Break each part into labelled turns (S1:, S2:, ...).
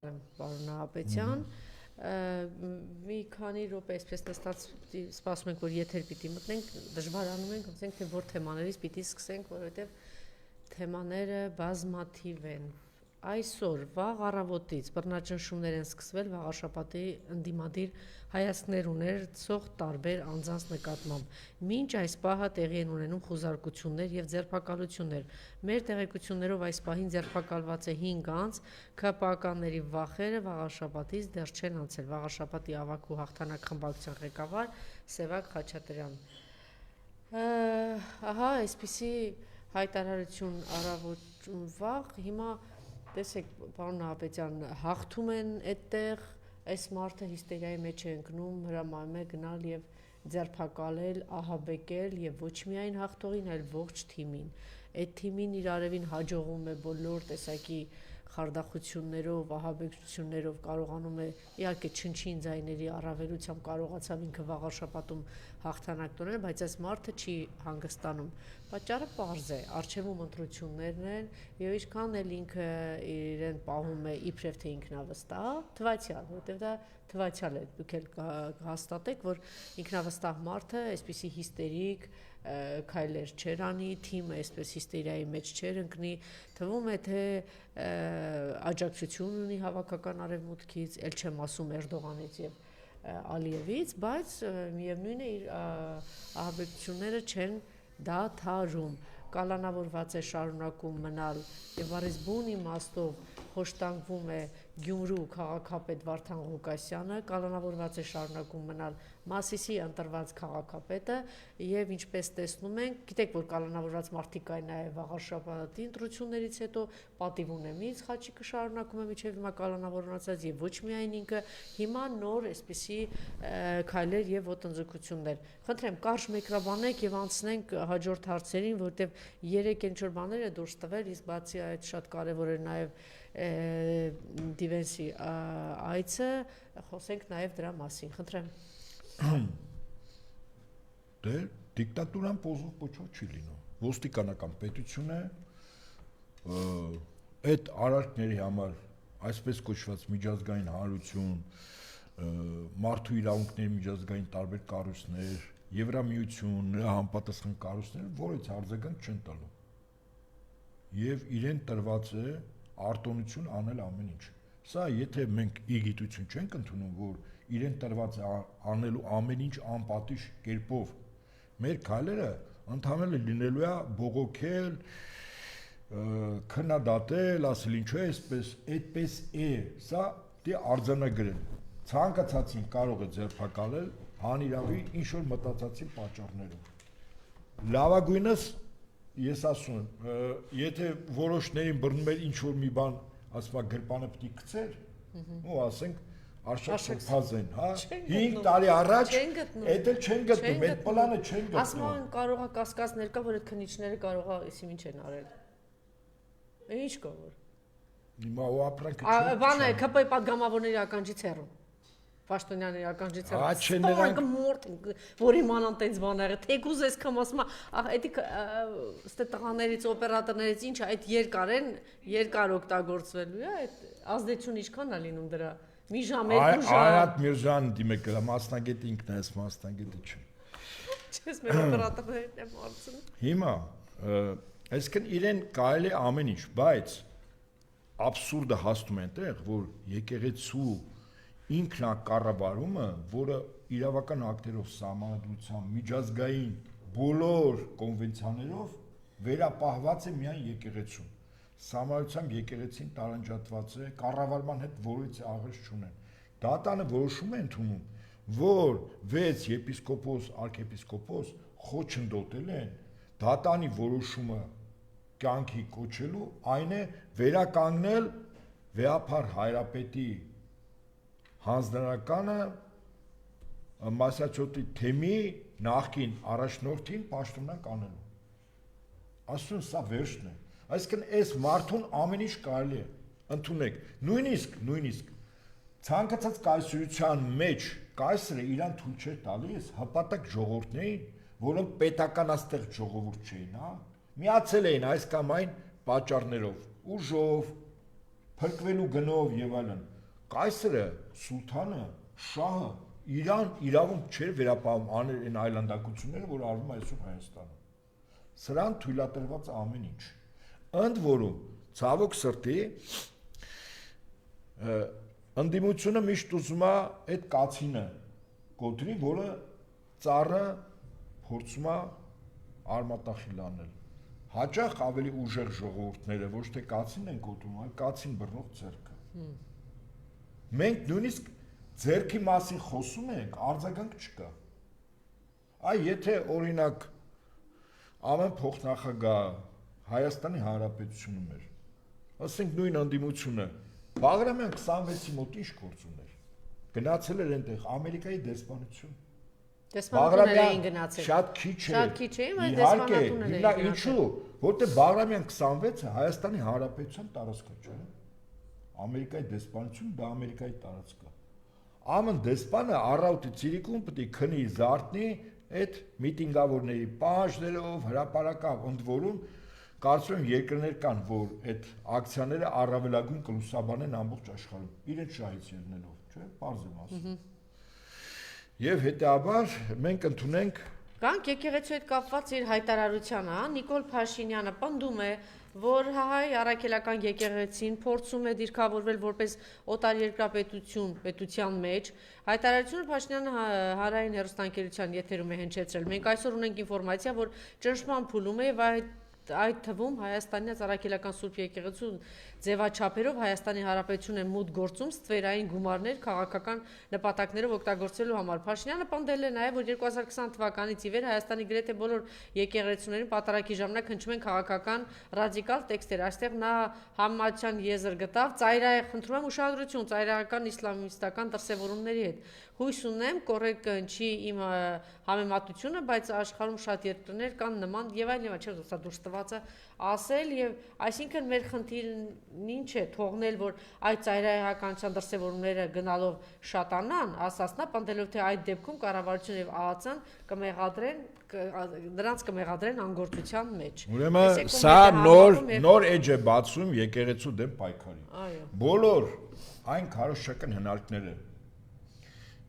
S1: Պարոն Նահապետյան, մի քանի րոպե այսպես նստած սպասում ենք, որ եթեր պիտի մտնենք, դժվարանում ենք, ասենք թե որ թեմաներից պիտի սկսենք, որովհետև թեմաները բազմաթիվ են։ Այսօր վաղ առավոտից բռնաճնշումներ են սկսվել Վաղարշապատի ընդդիմադիր հայացքներ ունեցող տարբեր անձանց նկատմամբ։ Մինչ այս պահը տեղի են ունենում խուզարկություններ եւ ձերբակալություններ։ Մեր տեղեկություններով այս պահին ձերբակալված է 5 անձ, ԿՊԱ-ականների վախերը Վաղարշապատից դեռ չեն անցել։ Վաղարշապատի ավագ ու հաղթանակ խմբակցության ղեկավար Սևակ Խաչատրյան։ Ահա, այսպիսի հայտարարություն առավոտում վաղ, հիմա տեսեք, պարոն Նահապետյան, հաղթում են այդտեղ, այս մարդը հիստերիայի մեջ է ընկնում, հրամայում է գնալ եւ ձերբակալել, ահաբեկել եւ ոչ միայն հաղթողին, այլ ողջ թիմին։ Այդ թիմին իր արևին հաջողում է բոլոր տեսակի խարդախություններով, ահաբեկություններով կարողանում է, իհարկե չնչին ձայների առավելությամբ կարողացավ ինքը Վաղարշապատում հաղթանակ տոնել, բայց այս մարդը չի հանգստանում։ Պատճառը պարզ է, առջևում ընտրություններն են եւ ինչքան էլ ինքը իրեն պահում է իբրև թե ինքնավստահ, թվացial, որովհետեւ դա թվացial է, դուք էլ հաստատեք, որ ինքնավստահ մարդը այսպիսի հիստերիկ քայլեր չեր անի, թիմը այսպես հիստերիայի մեջ չեր ընկնի, թվում է թե աջակցություն ունի հավաքական արևմուտքից, ել չեմ ասում Էրդողանից եւ Ալիևից, բայց միևնույն է իր ահաբեկությունները չեն դադարում, կալանավորված է շարունակում մնալ եւ առիթ բուն իմաստով խոշտանգվում է Գյումրու քաղաքապետ Վարդան Ղուկասյանը, կալանավորված է շարունակում մնալ Մասիսի ընտրված քաղաքապետը եւ ինչպես տեսնում ենք, գիտեք որ կալանավորված մարդիկ կային նաեւ Վաղարշապատի ընտրություններից հետո պատիվ ունեմից Խաչիկը շարունակում է միջև հիմա կալանավորվածած եւ ոչ միայն ինքը, հիմա նոր այսպիսի քայլեր եւ ոտնձգություններ։ Խնդրեմ, կարճ մեկրաբանեք եւ անցնենք հաջորդ հարցերին, որտեղ 3 ինչ որ բաներ է դուրս տվել, իսկ բացի այդ շատ կարեւոր է նաեւ Դիվենսի այցը, խոսենք նաեւ դրա մասին։ Խնդրեմ։
S2: Դե դիկտատուրան փոզով փոչով չի լինում։ Ոստիկանական պետություն է, այդ արարքների համար այսպես կոչված միջազգային հանրություն, մարդու իրավունքների միջազգային տարբեր կառույցներ, Եվրամիություն, նրա համապատասխան կառույցներ որից արձագանք չեն տալու։ Եվ իրեն տրված է արտոնություն անել ամեն ինչ։ Սա եթե մենք իգիտություն չենք ընդունում, որ իրեն տրված է անելու ամեն ինչ անպատիժ կերպով, մեր քայլերը ընդհանրապես լինելու է բողոքել, քննադատել, ասել ինչու է այսպես, այդպես է, սա դե արձանագրել։ Ցանկացածին կարող է ձերբակալել հանիրավի ինչ որ մտածածի պատճառներով։ Լավագույնս ես ասում եմ, եթե որոշներին բռնում էր ինչ որ մի բան, ասում է գրպանը պիտի գցեր, ու ասենք Արշակ Սոփազեն, հա, 5 տարի առաջ այդ էլ չեն գտնում, այդ պլանը չեն գտնում։
S1: Ասում են կարող է կասկածներ կա, որ այդ քննիչները կարող է իսի ինչ են արել։ Ինչ կա որ։
S2: Հիմա ու ապրանքը չի։
S1: Բանը ԿՊ պատգամավորների ականջից հեռու։ Պաշտոնյաների ականջից հեռու։
S2: Ա չէ նրանք
S1: մորտ որ իմանան տենց բաները։ Թեկուզ այսքան ասում է, էդի ստե տղաներից, օպերատորներից ինչ է, այդ երկար են, երկար օգտագործվելու է, այդ ազդեցությունը ինչքան է լինում դրա։ Մի ժամ, 2 ժամ։
S2: Արադ Միրզյան դիմեք գա մասնագետ ինքն է, այս մասնագետը չէ։
S1: Չես մեր օպերատորներն եմ հարցնում։
S2: Հիմա, այսինքն իրեն կարելի է ամեն ինչ, բայց աբսուրդը հասնում է այնտեղ, որ եկեղեցու ինքնակառավարումը, որը իրավական ակտերով սահմանադրությամբ, միջազգային բոլոր կոնվենցիաներով վերապահված է միայն եկեղեցուն։ Սահմանությամբ եկեղեցին տարանջատված է, կառավարման հետ որից աղերս չունեն։ Դատանը որոշում է ընդունում, որ 6 եպիսկոպոս, արքեպիսկոպոս խոչընդոտել են, դատանի որոշումը կյանքի կոչելու այն է վերականգնել Վեհափար Հայրապետի հանձնարարականը Մասյացոտի թեմի նախկին առաջնորդին պաշտոնանկ անելու։ Ասում սա վերջն է։ Այսինքն այս մարդուն ամեն ինչ կարելի է ընդունեք, նույնիսկ ցանկացած կայսրության մեջ կայսրը իրան թույլ չէ տալիս հպատակ ժողովուրդներին, որոնք պետականաստեղ ժողովուրդ չէին, հա, միացել էին այս կամ այն պատճառներով, ուժով, փրկվելու գնով եւ այլն, կայսրը, սուլթանը, շահը Իրան իրավունք չէր վերապահում անել այն այլանդակությունները, որ արվում է այսօր Հայաստանում։ Սրան թույլատրված ամեն ինչ։ Ընդ որում, ցավոք սրտի, ընդդիմությունը միշտ ուզում է այդ կացինը կոտրի, որը ծառը փորձում է արմատախիլ անել։ Հաճախ ավելի ուժեղ ժողովուրդները ոչ թե կացին են կոտրում, այլ կացին բռնող ձեռքը։ Մենք նույնիսկ ձեռքի մասին խոսում ենք, արձագանք չկա։ Այ եթե օրինակ ամեն փոխնախագահ Հայաստանի Հանրապետությունում էր, ասենք նույն ընդդիմությունը, Բաղրամյան 26-ի մոտ ինչ գործ ուներ։ Գնացել էր այնտեղ Ամերիկայի դեսպանություն։
S1: Դեսպանություններ էին գնացել։
S2: Շատ քիչ է։
S1: Շատ քիչ է, բայց դեսպանություններ էին գնացել։
S2: Ինչու՞, որտեղ Բաղրամյան 26-ը Հայաստանի Հանրապետության տարածք չէ։ Ամերիկայի դեսպանություն դա Ամերիկայի տարածք է։ Ամեն դեսպանը առավոտի ցիրիկում պետք է քնի զարթնի այդ միտինգավորների պահանջներով, հրապարակավ, ընդ որում կարծում եմ երկրներ կան, որ այդ ակցիաները առավելագույն կլուսաբանեն ամբողջ աշխարհում, իրենց շահից ելնելով, չէ՞, պարզ եմ ասում։ Եվ հետեւաբար մենք ընդունենք
S1: Կանք եկեղեցու հետ կապված իր հայտարարությանը, Նիկոլ Փաշինյանը պնդում է, որ հայ առաքելական եկեղեցին փորձում է դիրքավորվել որպես օտարերկրապետություն պետության մեջ։ Հայտարարությունը Փաշինյանը Հանրային հեռուստաընկերության եթերում է հնչեցրել։ Մենք այսօր ունենք ինֆորմացիա, որ ճնշման փուլում է եւ այդ թվում Հայաստանի առաքելական Սուրբ եկեղեցու ձևաչափերով Հայաստանի Հանրապետությունն է մուտք գործում ստվերային գումարներ քաղաքական նպատակներով օգտագործելու համար։ Փաշինյանը պնդել է նաև, որ 2020 թվականից ի վեր Հայաստանի գրեթե բոլոր եկեղեցիներին պատարագի ժամանակ հնչում են քաղաքական ռադիկալ տեքստեր։ Այստեղ նա համեմատության եզր գտավ խնդրում եմ ուշադրություն ծայրահեղական իսլամիստական դրսևորումների հետ։ Հույս ունեմ կոռեկտ կհնչի իմ համեմատությունը, բայց աշխարհում շատ երկրներ կան նման եւ այլն եւ չէ՞ դասա դուրս տվածը ասել եւ այսինքն մեր խնդիրն ինչ է թողնել, որ այդ ծայրահեղականության դրսևորումները գնալով շատանան, ասածնա պնդելով թե այդ դեպքում կառավարությունը եւ ԱԱՑ-ն կմեղադրեն նրանց կմեղադրեն անգործության մեջ։
S2: Ուրեմն սա նոր էջ է բացում եկեղեցու դեմ պայքարի։
S1: Այո։
S2: Բոլոր այն քարոզչական հնարքները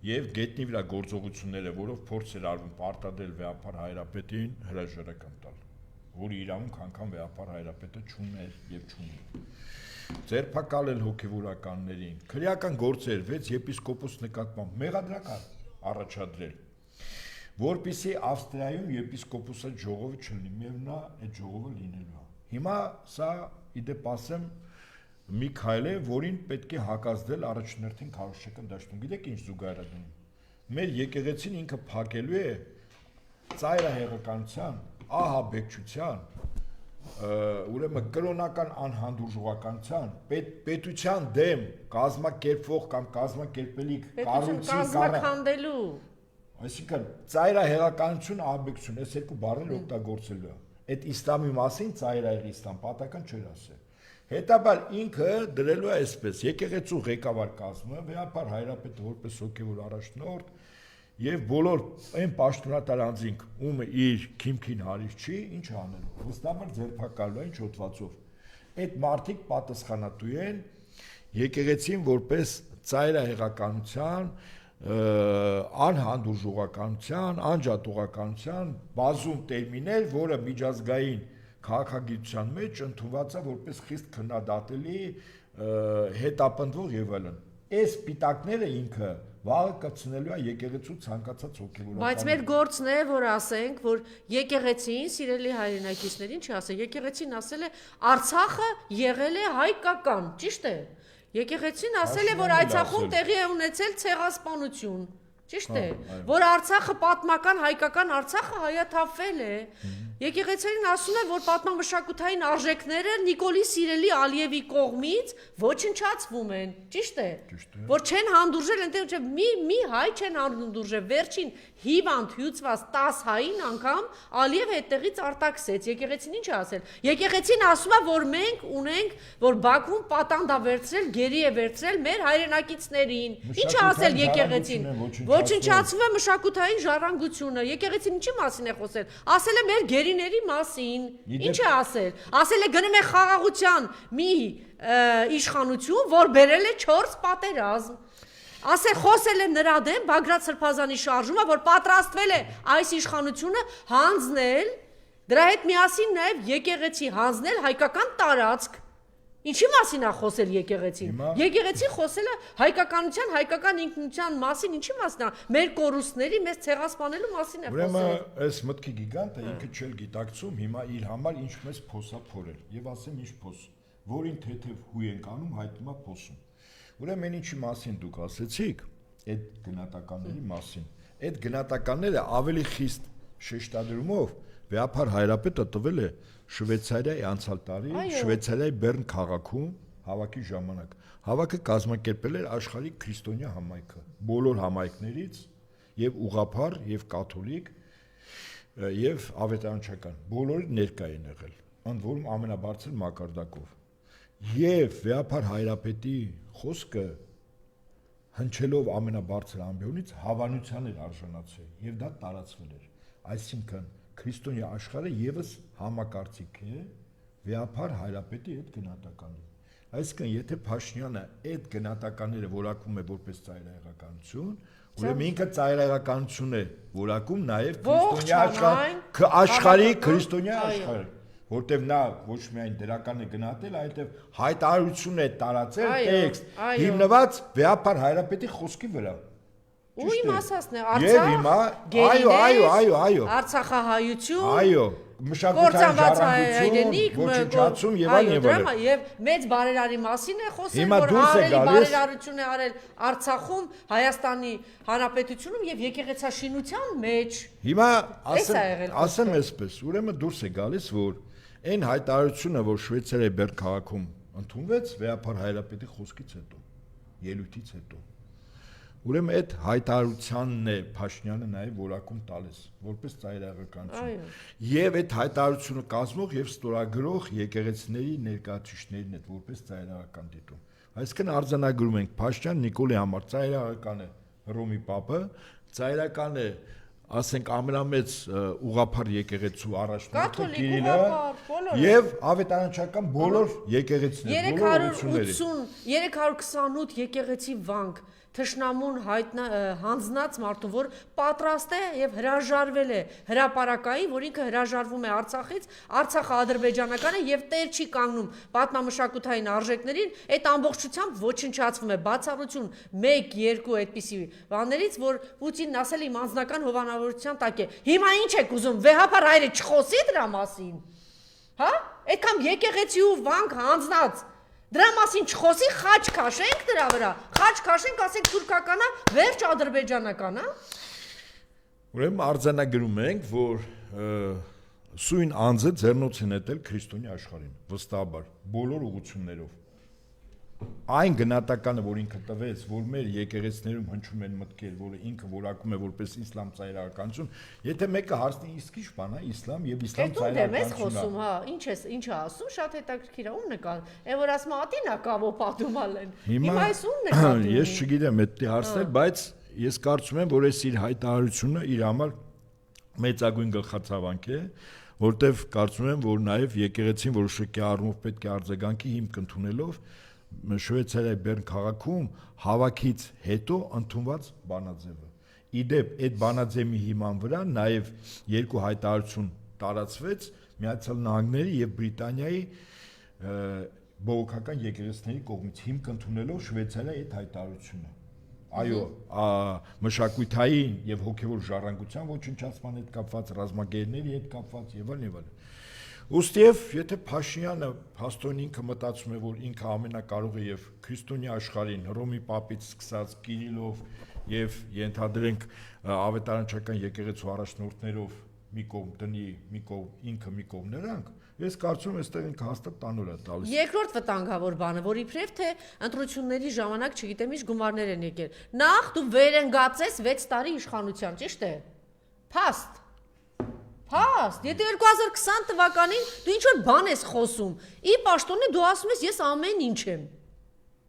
S2: եւ գետնի վրա գործողությունները, որով փորձ էր արվում պարտադրել վեհապար հայրապետին հրաժարական տալ, որի իրավունք անգամ վեհապար հայրապետը չուներ եւ չունի։ Ձերբակալել հոգեվորականներին, քրեական գործեր 6 եպիսկոպոս նկատմամբ մեղադրական առաջադրել, որպեսզի Ավստրիայում եպիսկոպոսը ժողովը չլինի, միևնույն է այդ ժողովը լինելու է։ Հիմա սա իդեպ ասեմ մի քայլ է, որին պետք է հակազդել առաջնորդին քարոզչական դաշտում։ Գիտեք ինչ զուգահեռադնում։ Մեր եկեղեցին ինքը փակելու է ծայրահեղականության, ահաբեկչության, ուրեմն կրոնական անհանդուրժողականության, պետության դեմ կազմակերպվող կամ կազմակերպելիք
S1: կազմակերպելու,
S2: այսինքն ծայրահեղականություն, ահաբեկչություն, այս երկու բառերը օգտագործելու է։ Այդ իսլամի մասին ծայրահեղ իսլամ պատական չէր ասել։ Հետաբար ինքը դրելու է այսպես, եկեղեցու ղեկավար կազմը, վեհապար հայրապետը որպես հոգևոր առաջնորդ եւ բոլոր այն պաշտոնատար անձինք, ում իր քիմքին հարից չի, ինչ անելու, վստահաբար ձերբակալելու են չոտվածով։ Այդ մարդիկ պատասխանատու են եկեղեցին որպես ծայրահեղականության, անհանդուրժողականության, անջատողականության բազում տերմիներ, որը միջազգային քաղաքագիտության մեջ ընդունված է որպես խիստ քննադատելի, հետապնդվող եւ այլն։ Այս պիտակները ինքը վաղը կցնելու է եկեղեցու ցանկացած հոգևորական։
S1: Բայց մեր գործն է, որ ասենք, որ եկեղեցին, սիրելի հայրենակիցներին, չի ասել, եկեղեցին ասել է Արցախը եղել է հայկական, ճիշտ է։ Եկեղեցին ասել է, որ Արցախում տեղի է ունեցել ցեղասպանություն, ճիշտ է, որ Արցախը պատմական հայկական Արցախը հայաթափվել է։ Եկեղեցին ասում է, որ պատմամշակութային արժեքները Նիկոլի Սիրելի Ալիևի կողմից ոչնչացվում են, ճիշտ է, որ չեն հանդուրժել, այնտեղ մի հայ չեն հանդուրժել, վերջին հիվանդ հյուծված 10 հային անգամ Ալիևը այդտեղից արտաքսեց, եկեղեցին ինչ է ասել։ Եկեղեցին ասում է, որ մենք ունենք, որ Բաքվում պատանդ է վերցրել, գերի է վերցրել մեր հայրենակիցներին։ Ինչ է ասել եկեղեցին։ Ոչնչացվում է մշակութային ժառանգությունը։ Եկեղեցին ինչի մասին է խոսել։ Ասել է մեր գերին գերիների մասին։ Ինչ է ասել։ Ասել է գնում է խաղաղության մի իշխանություն, որ բերել է 4 պատերազմ։ Ասել խոսել է նրա դեմ Բագրատ Սրբազանի շարժումը, որ պատրաստվել է այս իշխանությունը հանձնել, դրա հետ միասին նաև եկեղեցի հանձնել հայկական տարածք։ Ինչի մասին է խոսել եկեղեցին։ Եկեղեցին խոսել է հայկականության, հայկական ինքնության մասին, ինչի մասին է։ Մեր կորուստների, մեզ ցեղասպանելու մասին է խոսել։
S2: Ուրեմն այս մտքի գիգանտը ինքը չէր գիտակցում հիմա իր համար ինչ մեզ փոսա փորել։ Եվ ասեմ ինչ փոս, որին թեթև հույ ենք անում, հայտնումա փոսում։ Ուրեմն ինչի մասին դուք ասեցիք, այդ գնահատականների մասին։ Այդ գնահատականները ավելի խիստ շեշտադրումով Վեհապար Հայրապետը տվել է Շվեյցարիայի անցյալ տարի, Շվեյցարիայի Բեռն քաղաքում հավաքի ժամանակ։ Հավաքը կազմակերպել էր աշխարհի քրիստոնյա համայնքը, բոլոր համայնքներից եւ ուղղափառ եւ կաթոլիկ եւ ավետարանչական, բոլորը ներկա են եղել, ընդ որում ամենաբարձր մակարդակով։ Եվ Վեհապար Հայրապետի խոսքը հնչելով ամենաբարձր ամբիոնից հավանության էր արժանացել եւ դա տարածվել էր։ Այսինքն քրիստոնյա աշխարհը եւս համակարծիք է Վեհապար Հայրապետի այդ գնահատականին։ Այսինքն եթե Փաշինյանը այդ գնահատականները որակում է որպես ծայրահեղականություն, ուրեմն ինքը ծայրահեղականություն է որակում նաեւ քրիստոնյա աշխարհի քրիստոնյա աշխարհը, որտեվ նա ոչ միայն դրական է գնահատել, այլև հայտարարություն է տարածել տեքստ հիմնված Վեհապար Հայրապետի խոսքի վրա։
S1: Ու իմ ասածն է, Արցախ,
S2: այո,
S1: Արցախահայություն,
S2: այո, մշակութային ժառանգություն, ոչնչացում եւ այլն։
S1: Եվ մեծ բարերարի մասին է խոսել, որ ահռելի բարերարություն է արել Արցախում, Հայաստանի Հանրապետությունում եւ եկեղեցաշինության մեջ։
S2: Հիմա ասեմ այսպես, ուրեմն դուրս է գալիս, որ այն հայտարարությունը, որ Շվեյցարիայի Բեռն քաղաքում ընդունվեց Վեհապար Հայրապետի խոսքից հետո, ելույթից հետո։ Ուրեմն այդ հայտարարությանն է Փաշինյանը նաև որակում տալիս որպես ծայրահեղականություն։ Եվ այդ հայտարարությունը կազմող եւ ստորագրող եկեղեցիների ներկայացուցիչներն են որպես ծայրահեղական դիտում։ Այսինքն արձանագրում ենք Փաշինյան Նիկոլի համար ծայրահեղական է Հռոմի Պապը, ծայրահեղական է ասենք ամենամեծ ուղղափառ եկեղեցու առաջնորդը Կիրիլը եւ ավետարանչական բոլոր եկեղեցիները, բոլոր ուղղությունները։
S1: 328 եկեղեցի վանք թշնամուն հանձնած մարդու, որ պատրաստ է եւ հրաժարվել է հրապարակային, որ ինքը հրաժարվում է Արցախից, Արցախը ադրբեջանական է եւ տեր չի կանգնում պատմամշակութային արժեքներին, այդ ամբողջությամբ ոչնչացվում է բացառություն 1-2 այդպիսի բաներից, որ Պուտինն ասել իմ անձնական հովանավորության տակ է։ Հիմա ինչ եք ուզում, Վեհապար Հայրը չխոսի դրա մասին։ Հա? Այդքան եկեղեցի ու վանք հանձնած դրա մասին չխոսի, խաչ քաշենք դրա վրա, խաչ քաշենք, ասենք թուրքականա, վերջ ադրբեջանականա։
S2: Ուրեմն արձանագրում ենք, որ սույն անձը ձեռնոց է նետել քրիստոնյա աշխարհին, վստահաբար, բոլոր ուղղություններով։ Այն գնահատականը, որ ինքը տվեց, որ մեր եկեղեցիներում հնչում են մտքեր, որը ինքը որակում է որպես իսլամ ծայրահեղականություն, եթե մեկը հարցնի իսկ ի՞նչ բան է իսլամ եւ իսլամ ծայրահեղականությունը։
S1: Հա, ինչ է ասում, շատ հետաքրքիր է, ում նկար։ Այն որ ասում ատինա կավո պատումալ են։ Հիմա այս ում նկատում։
S2: Ես չգիտեմ այդտի հարցնել, բայց ես կարծում եմ, որ այս իր հայտարարությունը իր համար մեծագույն գլխացավանք է, որտեվ կարծում եմ, որ նաեւ եկեղեցին որոշակի առումով պետք է արձագանքի հիմք ընդունելով Շվեյցարիայի Բեռն քաղաքում հավաքից հետո ընդունված բանաձևը։ Իդեպ այդ բանաձևի հիման վրա նաև երկու հայտարարություն տարածվեց Միացյալ Նահանգների եւ Բրիտանիայի բողոքական եկեղեցիների կողմից հիմք ընդունելով Շվեյցարիայի այդ հայտարարությունը։ Այո, մշակութային եւ հոգեվոր ժառանգության ոչնչացման հետ կապված, ռազմագերների հետ կապված եւ այլն։ Ոստիև, եթե Փաշինյանը հաստորեն ինքը մտածում է, որ ինքը ամենակարողը եւ քրիստոնյա աշխարհին Հռոմի Պապից սկսած Կիրիլով եւ ենթադրենք ավետարանչական եկեղեցու առաջնորդներով մի կողմ տնի, մի կողմ ինքը, մի կողմ նրանք, ես կարծում եմ, այստեղ ինքը հաստատ տանուլ է տալիս։
S1: Երկրորդ վտանգավոր բանը, որ իբրև թե ընտրությունների ժամանակ, չգիտեմ, ինչ գումարներ են եկել։ Նախ դու վերընկածես 6 տարի իշխանության, ճիշտ է։ Փաստ։ Եթե 2020 թվականին դու ինչ որ բան ես խոսում, ի պաշտոնի դու ասում ես ես ամեն ինչ եմ։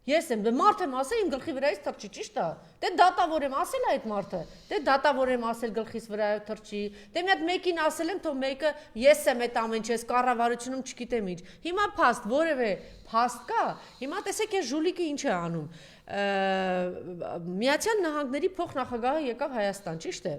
S1: Ես եմ, մարդ եմ ասել իմ գլխի վրայից թռչի, ճիշտ է։ Դե դատավոր եմ ասել այդ մարդը։ Դե դատավոր եմ ասել գլխիս վրայով թռչի։ Դե մի հատ մեկին ասել եմ, թող մեկը ես եմ այդ ամեն ինչ, ես կառավարությունում չգիտեմ ինչ։ Հիմա փաստ, որևէ փաստ կա։ Հիմա տեսեք այս ժուլիկը ինչ է անում։ Միացյալ Նահանգների փոխնախագահը եկավ Հայաստան, ճիշտ է։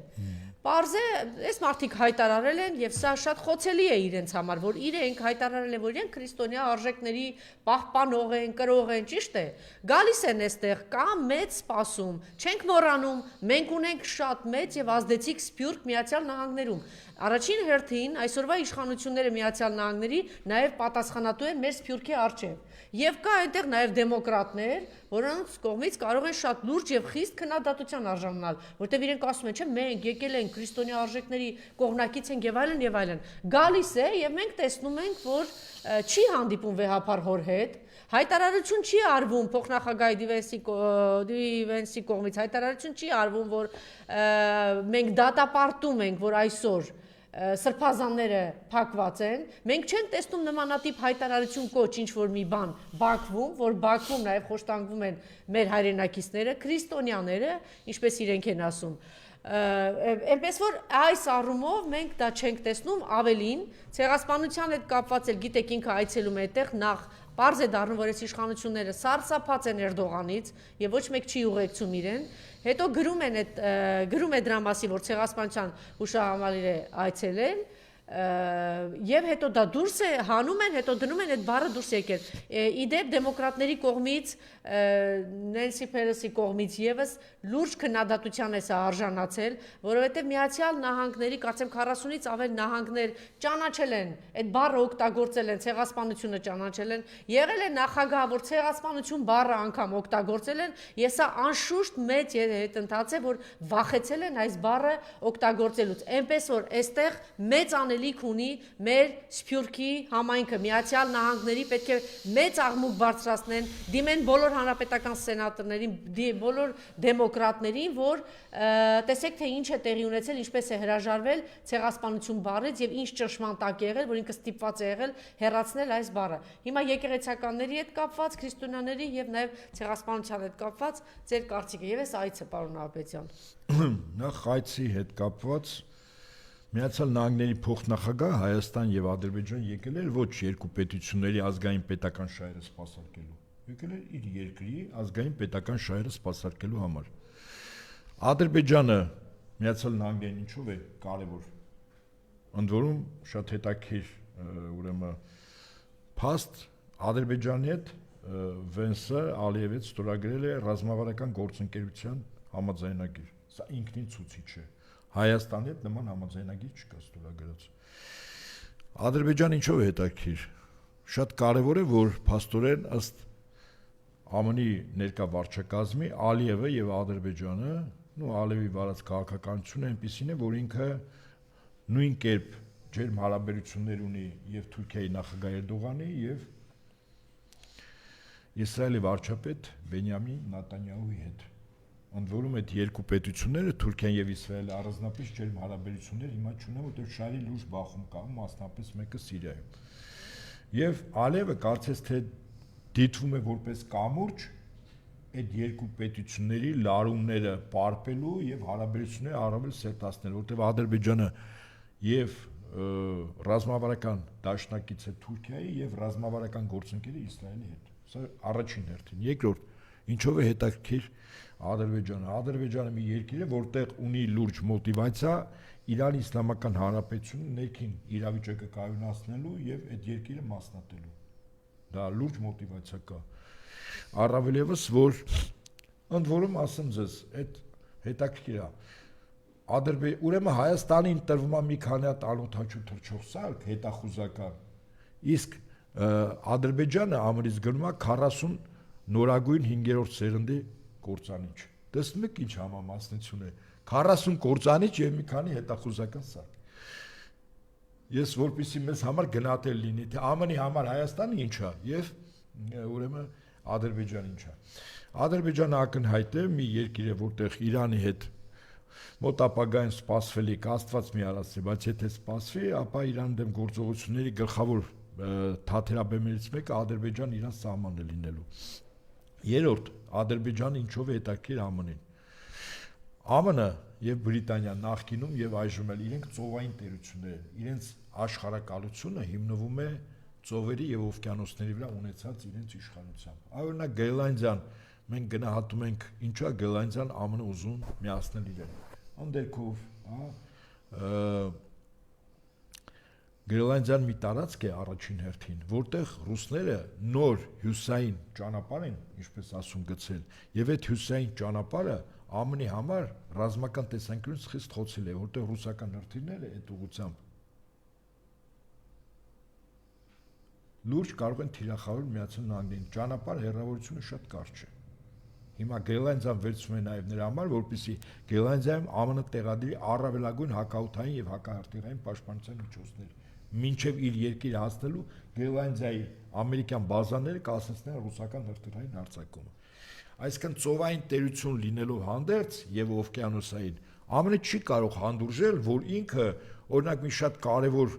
S1: Պարզ է, այս մարդիկ հայտարարել են եւ սա շատ խոցելի է իրենց համար, որ իրենք հայտարարել են, որ իրենք քրիստոնյա արժեքների պահպանող են, կրող են, ճիշտ է։ Գալիս են այստեղ, կա մեծ սպասում, չենք մոռանում, մենք ունենք շատ մեծ եւ ազդեցիկ սփյուռք Միացյալ Նահանգներում։ Առաջին հերթին այսօրվա իշխանությունները Միացյալ Նահանգների նաեւ պատասխանատու են մեր սփյուռքի առջեւ։ Եվ կա այնտեղ նաև դեմոկրատներ, որոնց կողմից կարող են շատ լուրջ եւ խիստ քննադատության արժանանալ, որտեղ իրենք ասում են, չէ, մենք եկել ենք քրիստոնյա արժեքների կողմնակից ենք եւ այլն եւ այլն։ Գալիս է եւ մենք տեսնում ենք, որ չի հանդիպում վեհապար հոր հետ, հայտարարություն չի արվում փոխնախագահ Դիվենսի կողմից, հայտարարություն չի արվում, որ մենք դատապարտում ենք, որ այսօր սրբազանները փակված են, մենք չենք տեսնում նմանատիպ հայտարարություն կոչ ինչ-որ մի բան Բաքվում, որ Բաքվում նաև խոշտանգվում են մեր հայրենակիցները, քրիստոնյաները, ինչպես իրենք են ասում։ Այնպես որ այս առումով մենք դա չենք տեսնում, ավելին, ցեղասպանության հետ կապված էլ գիտեք ինքը այցելում է այդտեղ նախ Պարզ է դառնում, որ այս իշխանությունները սարսափած են Էրդողանից եւ ոչ մեկ չի ուղեկցում իրեն, հետո գրում է դրա մասի, որ ցեղասպանության հուշահամալիր է այցելել եւ հետո դա դուրս է հանում են, հետո դնում են այդ բառը դուրս եկել։ Իդեպ դեմոկրատների կողմից Նենսի Փելոսի կողմից եւս լուրջ քննադատության է սա արժանացել, որովհետեւ Միացյալ Նահանգների կարծեմ 40-ից ավել նահանգներ ճանաչել են, այդ բառը օգտագործել են, ցեղասպանությունը ճանաչել են, եղել է նախագահ, որ ցեղասպանություն բառը անգամ օգտագործել են, եւ սա անշուշտ մեծ հետընթաց է, որ վախեցել են այս բառը օգտագործելուց։ Այնպես որ այստեղ մեծ անելիք ունի մեր Սփյուռքի համայնքը, Միացյալ Նահանգների պետք է մեծ աղմուկ բարձրացնեն, դիմեն բոլոր հանրապետական սենատորներին, բոլոր դեմոկրատներին, որ տեսեք թե ինչ է տեղի ունեցել, ինչպես է հրաժարվել ցեղասպանություն բառից եւ ինչ ճշմարտակ է եղել, որ ինքը ստիպված է եղել հեռացնել այս բառը։ Հիմա եկեղեցականների հետ կապված, քրիստոնյաների եւ նաեւ ցեղասպանության հետ կապված ձեր կարծիքը եւ այս այցը, պարոն Աբեդյան։
S2: Նախ այցի հետ կապված Միացյալ Նահանգների փոխնախագահ Հայաստան եւ Ադրբեջան եկել էր ոչ երկու պետությունների ազգային պետական շահերը սպասարկելու, եկել էր իր երկրի ազգային պետական շահերը սպասարկելու համար։ Ադրբեջանը Միացյալ Նահանգներին ինչով է կարևոր։ Ընդ որում շատ հետաքրքիր ուրեմն փաստ Ադրբեջանի հետ Վենսը Ալիևից ստորագրել է ռազմավարական գործընկերության համաձայնագիր։ Սա ինքնին ցուցիչ է։ Հայաստանի հետ նման համաձայնագիր չկա ստորագրած։ Ադրբեջանը ինչով է հետաքրքիր։ Շատ կարևոր է, որ փաստորեն ըստ ԱՄՆ-ի ներկա վարչակազմի Ալիևը եւ Ադրբեջանը, Ալիևի վարած քաղաքականությունը այնպեսին է, որ ինքը նույն կերպ ջերմ հարաբերություններ ունի եւ Թուրքիայի նախագահ Էրդողանի եւ Իսրայելի վարչապետ Բենյամին Նետանյահուի հետ։ Ընդ որում այդ երկու պետությունները Թուրքիան եւ Իսրայելը առանձնապես ջերմ հարաբերություններ հիմա չունեն, որտեղ շարի լուրջ բախում կա, մասնապես մեկը Սիրիայում։ Եվ Ալիևը կարծես թե դիտվում է որպես կամուրջ այդ երկու պետությունների լարումները պարպելու եւ հարաբերությունները առավել սերտացնել, որտեղ Ադրբեջանը եւ ռազմավարական դաշնակից է Թուրքիայի եւ ռազմավարական գործընկեր է Իսրայելի հետ։ Սա առաջին հերթին։ Երկրորդ, ինչով է հետաքրքիր Ադրբեջանը մի երկիր է, որտեղ ունի լուրջ մոտիվացիա Իրանի Իսլամական Հանրապետությունը ներքին իրավիճակը կայունացնելու եւ այդ երկիրը մասնատելու։ Դա լուրջ մոտիվացիա կա։ Առավել եւս, որ ընդ որում ասեմ ձեզ, այդ հետաքրքիր է։ Ուրեմն Հայաստանին տրվում է մի քանի հատ անօթաչու թռչող սարք հետախուզական, իսկ Ադրբեջանը ամրից գնում է 40 նորագույն 5-րդ սերնդի կործանիչ։ Տեսնում եք ինչ համամասնություն է։ 40 կործանիչ եւ մի քանի հետախուզական սարք։ Ես որպեսզի մեզ համար գնահատել լինի, թե ԱՄՆ-ի համար Հայաստանը ինչ է եւ ուրեմն Ադրբեջանը ինչ է։ Ադրբեջանը ակնհայտ է մի երկիր է, որտեղ Իրանի հետ մոտ ապագայում սպասվելիք Աստված մի արածի, բայց եթե սպասվի, ապա Իրան դեմ գործողությունների գլխավոր թաթերաբեմներից մեկը Ադրբեջան-Իրան սահմանն է լինելու։ Երրորդ, Ադրբեջանը ինչով է հետաքրքիր ԱՄՆ-ին։ ԱՄՆ-ը եւ Բրիտանիան նախկինում եւ այժմ էլ իրենք ծովային տերություններ են։ Իրենց աշխարհակալությունը հիմնվում է ծովերի եւ օվկիանոսների վրա ունեցած իրենց իշխանությամբ։ Օրինակ Գրենլանդիան մենք գնահատում ենք ինչու է Գրենլանդիան ԱՄՆ-ը ուզում միացնել իրեն։ Անդերքով, Գրենլանդիան մի տարածք է առաջին հերթին, որտեղ ռուսները նոր հյուսային ճանապարհ են, ինչպես ասում գցել, եւ այդ հյուսային ճանապարհը ԱՄՆ-ի համար ռազմական տեսանկյունից խիստ խոցել է, որտեղ ռուսական հրթիռները այդ ուղղությամբ լուրջ կարող են թիրախավորել Միացյալ Նահանգներին։ Ճանապարհ հեռավորությունը շատ կարճ է։ Հիմա Գրենլանդիան վերցվում է նաև նրա համար, որպեսզի Գրենլանդիայում ԱՄՆ տեղադրի առավելագույն հակաօդային եւ հակահրթիռային պաշտպանության միջոցներ, մինչև իր երկիրը հասնելու Գրենլանդիայի ամերիկյան բազաները կասեցնեն ռուսական հրթիռային հարձակումը։ Այսինքն ծովային տերություն լինելով հանդերձ եւ օվկիանոսային, ԱՄՆ-ը չի կարող հանդուրժել, որ ինքը օրինակ մի շատ կարևոր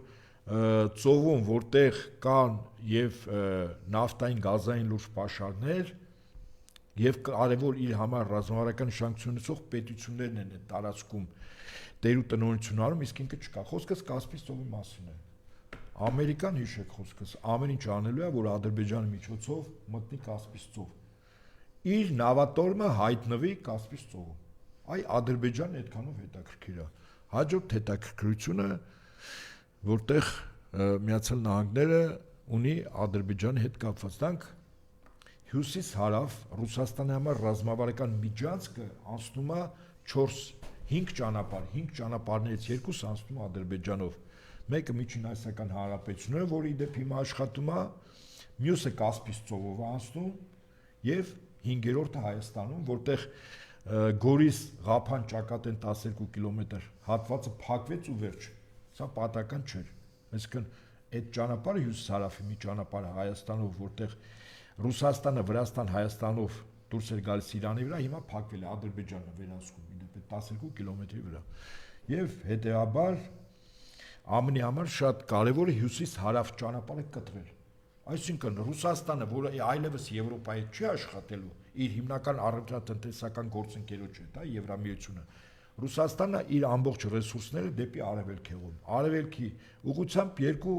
S2: ծովում, որտեղ կան եւ նավթային գազային լուրջ պաշարներ եւ կարևոր իր համար ռազմավարական նշանակություն ունեցող պետություններն են այդ տարածքում տեր ու տնօրինություն անում, իսկ ինքը չկա։ Խոսքս Կասպից ծովի մասին է։ Ամերիկան հիշեք խոսքս, ամեն ինչ անելու է, որ Ադրբեջանի միջոցով մտնի Կասպից ծով։ Իր նավատորմը հայտնվի Կասպից ծովում։ Այ Ադրբեջանը այդքանով հետաքրքիր է։ Հաջորդ հետաքրքրությունը, որտեղ Միացյալ Նահանգները ունի Ադրբեջանի հետ կապված, դրանք հյուսիս-հարավ Ռուսաստանի համար ռազմավարական միջանցքը անցնում է 4-5 ճանապարհ, 5 ճանապարհներից երկուսը անցնում է Ադրբեջանով։ Մեկը Միջին Ասիական Հանրապետությունն է, որի դեպի հիմա աշխատում է, մյուսը Կասպից ծովով անցնում եւ 5-րդը Հայաստանում, որտեղ Գորիս-Ղափան ճակատեն 12 կիլոմետր հատվածը փակվեց ու վերջ։ Սա պատահական չէր։ Այսինքն այդ ճանապարհը հյուսիս-հարավի մի ճանապարհ Հայաստանով, որտեղ Ռուսաստանը, Վրաստան, Հայաստանով դուրս էր գալիս Իրանի վրա, հիմա փակվել է Ադրբեջանը վերահսկում, իդեպ 12 կիլոմետրի վրա։ Եվ հետեւաբար ԱՄՆ-ի համար շատ կարևոր է հյուսիս-հարավ ճանապարհը կտրել։ Այսինքն Ռուսաստանը, որը այլևս Եվրոպայի չի աշխատելու, իր հիմնական առևտրատնտեսական գործընկերոջ հետ, Եվրամիությունը, Ռուսաստանը իր ամբողջ ռեսուրսները դեպի արևելք է ուղղում։ Արևելքի ուղղությամբ երկու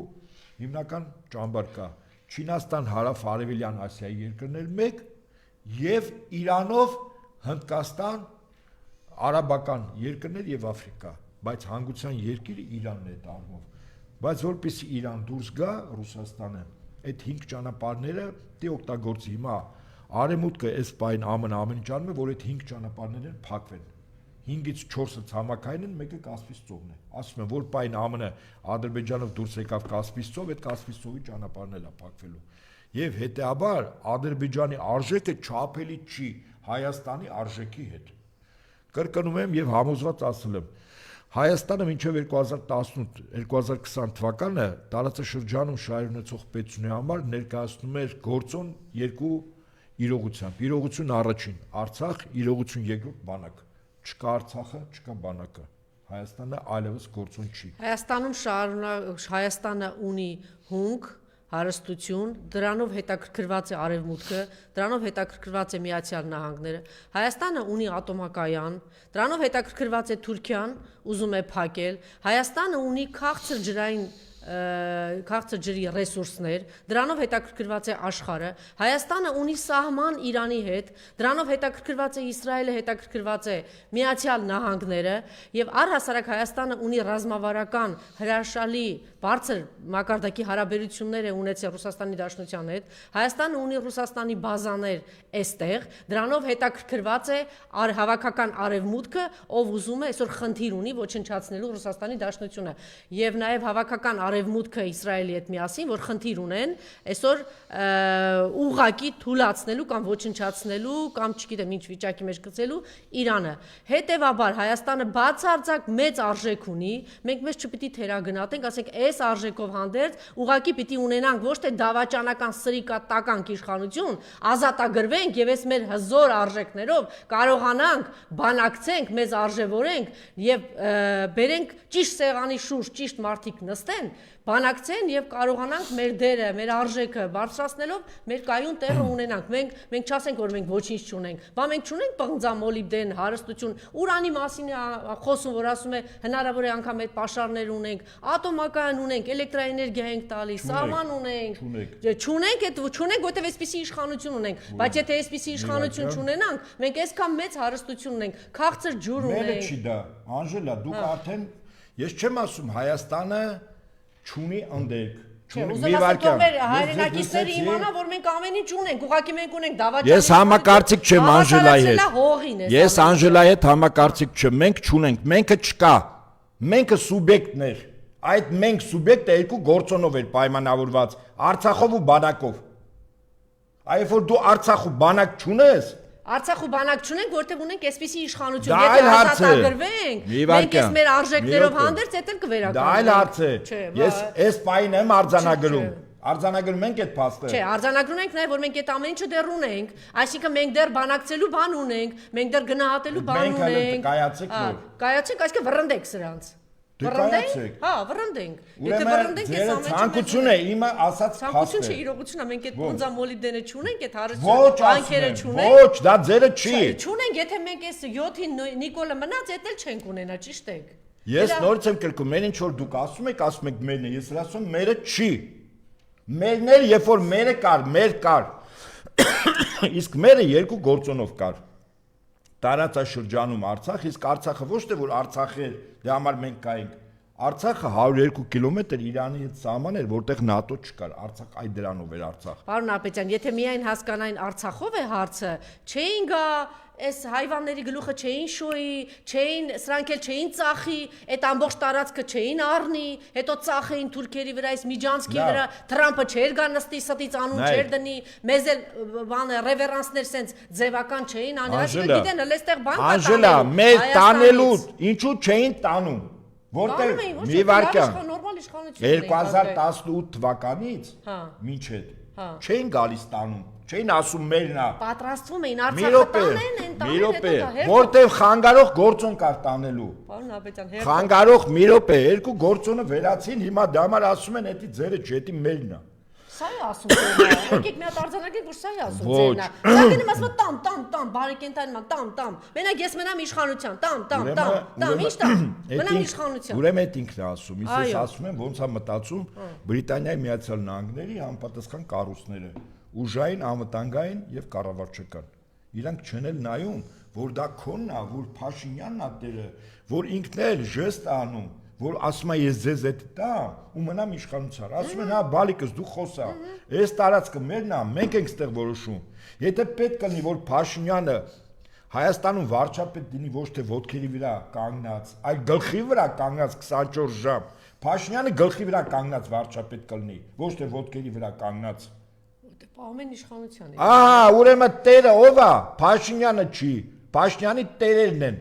S2: հիմնական ճամբար կա՝ Չինաստան, հարավ-արևելյան Ասիայի երկրներ մեկ եւ Իրանով Հնդկաստան, արաբական երկրներ եւ Աֆրիկա, բայց հանգուցյալ երկիրը Իրանն է դառնում։ Բայց որպեսզի Իրան դուրս գա Ռուսաստանը, այդ 5 ճանապարհները դի օգտագործի հիմա արևմուտքը այս պայն ամեն ինչ անում է, որ այդ 5 ճանապարհները փակվեն։ 5-ից 4-ը ցամաքային են, մեկը Կասպից ծովն է։ Ասում են, որ պայն ԱՄՆ-ը Ադրբեջանով դուրս եկավ Կասպից ծով, այդ Կասպից ծովի ճանապարհն էլ է փակվելու։ Եվ հետեաբար Ադրբեջանի արժեքը չափելի չի Հայաստանի արժեքի հետ։ Կրկնում եմ եւ համոզված ասել եմ, Հայաստանը մինչև 2018-2020 թվականը տարածաշրջանում շահեր ունեցող պետությունների համար ներկայացնում էր գործոն երկու իրողությամբ։ Իրողություն առաջին Արցախ, իրողություն երկրորդ բանակ։ Չկա Արցախը, չկա բանակը։ Հայաստանը այլևս գործոն չի։
S1: Հայաստանը ունի հունք, հարստություն, դրանով հետաքրքրված է Արևմուտքը, դրանով հետաքրքրված է Միացյալ Նահանգները։ Հայաստանը ունի ատոմակայան, դրանով հետաքրքրված է Թուրքիան, ուզում է փակել։ Հայաստանը ունի քաղցր ջրի ռեսուրսներ, դրանով հետաքրքրված է աշխարհը։ Հայաստանը ունի սահման Իրանի հետ, դրանով հետաքրքրված է Իսրայելը, հետաքրքրված է Միացյալ Նահանգները, եւ առհասարակ Հայաստանը ունի ռազմավարական հրաշալի բարձր մակարդակի հարաբերություններ է ունեցել Ռուսաստանի Դաշնության հետ։ Հայաստանը ունի Ռուսաստանի բազաներ այստեղ, դրանով հետաքրքրված է հավաքական արևմուտքը, ով ուզում է այսօր խնդիր ունի ոչնչացնելու Ռուսաստանի Դաշնությունը, եւ նաեւ հավաքական արևմուտքը Իսրայելի հետ միասին, որ խնդիր ունեն այսօր ուղղակի թուլացնելու կամ ոչնչացնելու կամ չգիտեմ ինչ վիճակի մեջ գցելու Իրանը։ Հետևաբար Հայաստանը բացարձակ մեծ արժեք ունի, մենք մեզ չպիտի թերագնահատենք, ասենք այս արժեքով հանդերձ ուղղակի պիտի ունենանք ոչ թե դավաճանական սրիկատականք իշխանություն, ազատագրվենք եւ այս մեր հզոր արժեքներով կարողանանք բանակցենք, մեզ արժևորենք եւ բերենք ճիշտ սեղանի շուրջ ճիշտ մարդիկ նստեն բանակցեն եւ կարողանանք մեր դերը, մեր արժեքը բարձրացնելով մեր կայուն տեղը ունենանք։ Մենք չասենք, որ մենք ոչինչ չունենք, բա մենք չունենք պղնձամ, մոլիբդեն, հարստություն, урանի մասին է խոսում, որ ասում է հնարավոր է անգամ այդ պաշարներ ունենք, ատոմակայան ունենք, էլեկտրաէներգիա ենք տալիս, սահման ունենք, չունենք, որտեվ այսպիսի իշխանություն ունենք, բայց եթե այսպիսի իշխանություն չունենանք, մենք այսքան մեծ հարստություն ունենք, քաղցր ջուր ունենք։
S2: Մերը չի դա, Անժելա, դուք արդեն, ես չեմ ասում Հայաստանը չունի ընդերք։
S1: Ուզում ասում մեր հայրենակիցները իմանա, որ մենք ամեն ինչ ունենք, ուղղակի մենք ունենք դավաճանի։
S2: Ես համակարծիք չեմ Անժելայի հետ։ Ես Անժելայի հետ համակարծիք չեմ, մենք չունենք, մենքը չկա։ Մենքը սուբյեկտներ։ Այդ մենք սուբյեկտը երկու գործոնով էր պայմանավորված, Արցախով ու բանակով։ Այո, որ դու Արցախ ու բանակ չունես,
S1: Արցախ ու բանակ չունենք, որտեղ ունենք այսպիսի իշխանություն, եթե ազատագրվենք, մենք այս մեր արժեքներով հանդերձ էդ էլ կվերականգնենք։
S2: Դա այլ հարց է։ Ես այս պայն եմ արձանագրում։ Արձանագրում ենք այդ փաստը։
S1: Չէ, արձանագրում ենք նաև, որ մենք այդ ամեն ինչը դեռ ունենք, այսինքն մենք դեռ բանակցելու բան ունենք, մենք դեռ գնահատելու բան ունենք։
S2: Կայացեք նոր։
S1: Կայացեք, այսինքն վռնդեք սրանց։
S2: Վռնդենք։
S1: Հա, վռնդենք։ Եթե վռնդենք, այս ամեն ինչը
S2: ցանկություն է, իմը ասած փաստ է։
S1: Ցանկություն չէ, իրողությունն է, մենք այդ պոնձա մոլիբդենը չունենք, այդ հարստությունը, բանկերը չունենք։
S2: Ոչ, դա ձերը չի։
S1: Չունենք, եթե մենք այս 7-ին Նիկոլը մնաց, այդ էլ չենք ունենա, ճիշտ է։
S2: Ես նորից եմ կրկնում, մեն ինչ որ դուք ասում եք մերն է, ես ասում մերը չի։ Մերն էր, երբ որ մերը կար, մեր կար։ Իսկ մերը երկու գործոնով կար։ Տարածաշրջանում Արցախ, իսկ Արցախը ոչ թե որ Արցախ էր, դե համար մենք կայինք։ Արցախը 102 կիլոմետր Իրանի հետ սահման էր, որտեղ ՆԱՏՕ չկար, Արցախ այդ դրանով էր Արցախ։
S1: Պարոն Ապետյան, եթե միայն հասկանային Արցախով է հարցը, չէին գա այս հայվանների գլուխը չէին շոյի, սրանք էլ չէին ծախի, այդ ամբողջ տարածքը չէին առնի, հետո ծախեին թուրքերի վրա, այս Միջանցքի վրա, Թրամփը չէր գա նստի ստից անուն չէր դնի, մեզ էլ բանը ռևերանսներ սենց ձևական չէին անել, այսինքն գիտեն, հələ այստեղ բան կա տանելու։
S2: Անժելա, մեր տանելու, ինչու չէին տանում, որտեղ մի վարքյան 2018 թվականից մինչև չէին գալիս տանում, չէին ասում մերն է։
S1: Պատրաստվում էին Արցախը տանեն,
S2: որտեղ խանգարող գործոն կար տանելու։
S1: Պարոն Ապետյան,
S2: խանգարող մի րոպե, երկու գործոնը վերացին, հիմա դա համար ասում են, էդի ձերը ջետի մերն է։
S1: Սա է ասում ձերնա, եկեք մի հատ արձանագրենք, որ սա է ասում ձերնա։ Դա գնում ասում տամ, բարեկենտային տամ։ Մենակ ես մնամ իշխանության, տամ, ինչ տամ, մնամ իշխանության։
S2: Ուրեմն այդ ինքն է ասում, ես ասում եմ, ոնց է մտածում Բրիտանիայի Միացյալ Նահանգների համապատասխան կառույցները, ուժային, անվտանգային եւ կառավարչական։ Իրանք չեն էլ նայում, որ դա քոնն է, որ Փաշինյանն է տերը, որ ինքն էլ ժեստ է անում, որ ասում է ես ձեզ այդ տամ ու մնամ իշխանության։ Ասում են հա բալիկս դու խոսա։ Այս տարածքը մերն է, մենք ենք ստեղ որոշում։ Եթե պետք կլինի որ Փաշինյանը Հայաստանում վարչապետ դինի ոչ թե ոտքերի վրա կանգնած, այլ գլխի վրա կանգնած 24 ժամ, Փաշինյանը գլխի վրա կանգնած վարչապետ կլինի, ոչ թե ոտքերի վրա կանգնած։
S1: Ամեն իշխանության է։
S2: Ահա, ուրեմն տերը ով է։ Փաշինյանը չի։ Փաշինյանի տերերն են,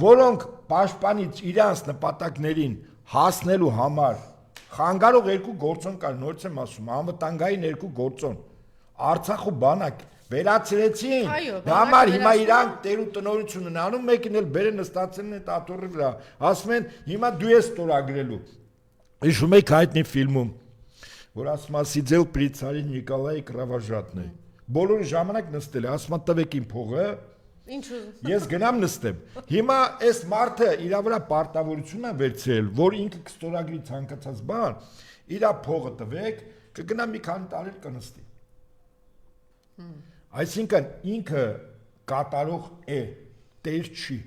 S2: որոնք պաշտպանից իրանց նպատակներին հասնելու համար խանգարող երկու գործոն կար, նորից եմ ասում, անվտանգային երկու գործոն։ Արցախ ու բանակ վերացրեցին։ Դա համար հիմա իրանք տեր ու տնօրություն են անում, մեկին էլ բերեն նստացել են աթոռի վրա։ Ասում են, հիմա դու ես ստորագրելու։ Հիշում եք հայտնի ֆիլմում որ ասում է Սիձել Պրիցարի Նիկոլայ Կրավաժատն է։ Բոլորը ժամանակ նստել է, ասում է տվեք իմ փողը։
S1: Ինչու։
S2: Ես գնամ նստեմ։ Հիմա այս մարդը իր վրա պարտավորություն է վերցրել, որ ինքը կստորագրի ցանկացած բան, իր փողը տվեք, կգնա մի քանի տարի կնստի։ Այսինքն ինքը կատարող է, տեր չի։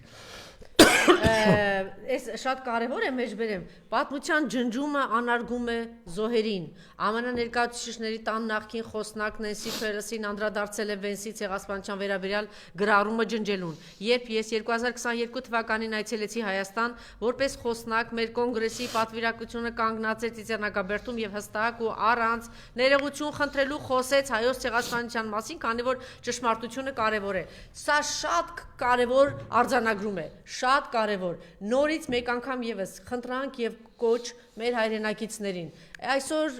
S1: Այս շատ կարևոր է մեջբերեմ պատմության ջնջումը անարգում է զոհերին ԱՄՆ ներկայացուցիչների տան նախկին խոսնակ Նենսի Փելոսին անդրադարձել է Վենսի ցեղասպանության վերաբերյալ գրառումը ջնջելուն երբ ես 2022 թվականին այցելեցի Հայաստան որպես խոսնակ մեր կոնգրեսի պատվիրակությունը կանգնած էր Տիզեռնակաբերդում եւ հստակ ու առանց ներողություն խնդրելու խոսեց հայոց ցեղասպանության մասին քանի որ ճշմարտությունը կարևոր է սա շատ կարևոր արձանագրում է շատ կարևոր, նորից մեկ անգամ եւս խնդրանք եւ կոչ մեր հայրենակիցներին։ Այսօր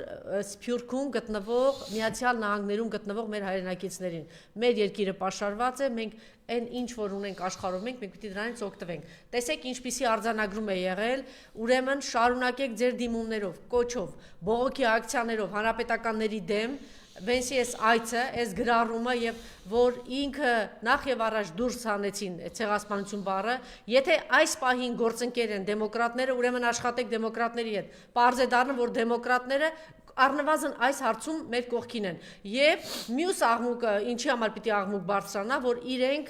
S1: Սփյուռքում գտնվող, Միացյալ Նահանգներում գտնվող մեր հայրենակիցներին։ Մեր երկիրը պաշարված է, մենք այն ինչ որ ունենք աշխարհում մենք պիտի դրանից օգտվենք։ Տեսեք ինչպիսի արձանագրում է եղել, ուրեմն շարունակեք ձեր դիմումներով, կոչով, բողոքի ակցիաներով հանրապետականների դեմ Վենսի այս այցը, այս գրառումը եւ որ ինքը նախ եւ առաջ դուրս հանեցին ցեղասպանություն բառը, եթե այս պահին գործընկեր են դեմոկրատները, ուրեմն աշխատեք դեմոկրատների հետ։ Պարզ է դառնում, որ դեմոկրատները առնվազն այս հարցում մեր կողքին են եւ մյուս աղմուկը ինչի համար պիտի աղմուկ բարձրանա որ իրենք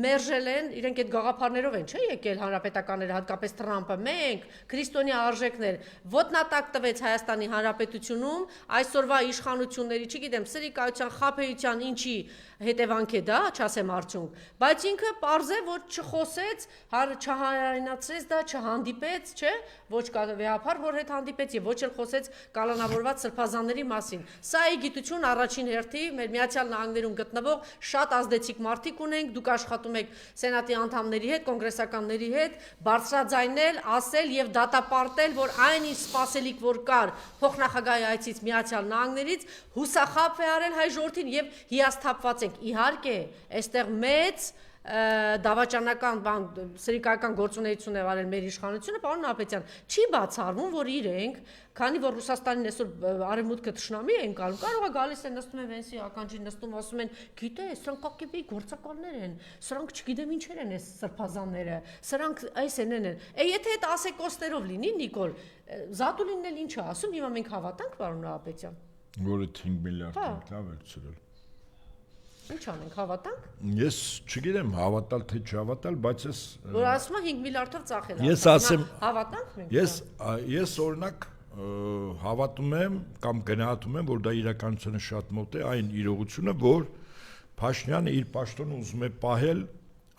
S1: մերժել են իրենք այդ գաղափարներով են չէ եկել հանրապետականները հատկապես Թրամփը մենք քրիստոնյա արժեքներ ոտնատակ տվեց Հայաստանի Հանրապետությունում այսօրվա իշխանությունների չգիտեմ սրիկայության խաբեության ինչի հետևանք է դա չասեմ արդյունք բայց ինքը պարզ է որ չխոսեց չհայրենացրեց դա չհանդիպեց չէ ոչ կավեհապար որ հետ հանդիպեց եւ ոչ էլ խոսեց կալանավորված սրբազանների մասին։ Սա է գիտություն առաջին հերթի մեր Միացյալ Նահանգներում գտնվող շատ ազդեցիկ մարդիկ ունենք, դուք աշխատում եք սենատի անդամների հետ, կոնգրեսականների հետ, բարձրաձայնել, ասել եւ դատապարտել, որ այն ինչ սպասելիք որ կար փոխնախագահի այցից Միացյալ Նահանգներից հուսախաբ է արել հայ ժողովրդին եւ հիասթափված ենք։ Իհարկե, այստեղ մեծ դավաճանական բան սրիկայական գործունեություն է արել մեր իշխանությունը, պարոն Նահապետյան, չի բացառվում, որ իրենք, քանի որ Ռուսաստանին այսօր արևմուտքը թշնամի են կալում, կարող է գալիս են նստում են Վենսի ականջին նստում ասում են, գիտես, սրանք ԿԿԲ-ի գործակալներ են, սրանք չգիտեմ ինչեր են այս սրբազանները, սրանք այս են։ Եթե այդ ասեկոստերով լինի, Նիկոլ, Զատուլինն էլ ինչ է ասում, հիմա մենք հավատանք, պարոն Նահապետյան։
S2: Որը 5 միլիարդ լավ է ցրել։
S1: Ինչ անենք, հավատանք։
S2: Ես չգիտեմ հավատալ թե չհավատալ, բայց ես
S1: որ ասում եմ 5 միլիարդով ծախել։
S2: Ես ասեմ,
S1: հավատանք մենք։
S2: Ես օրինակ հավատում եմ կամ գնահատում եմ, որ դա իրականությանը շատ մոտ է այն իրողությունը, որ Փաշինյանը իր պաշտոնը ուզում է պահել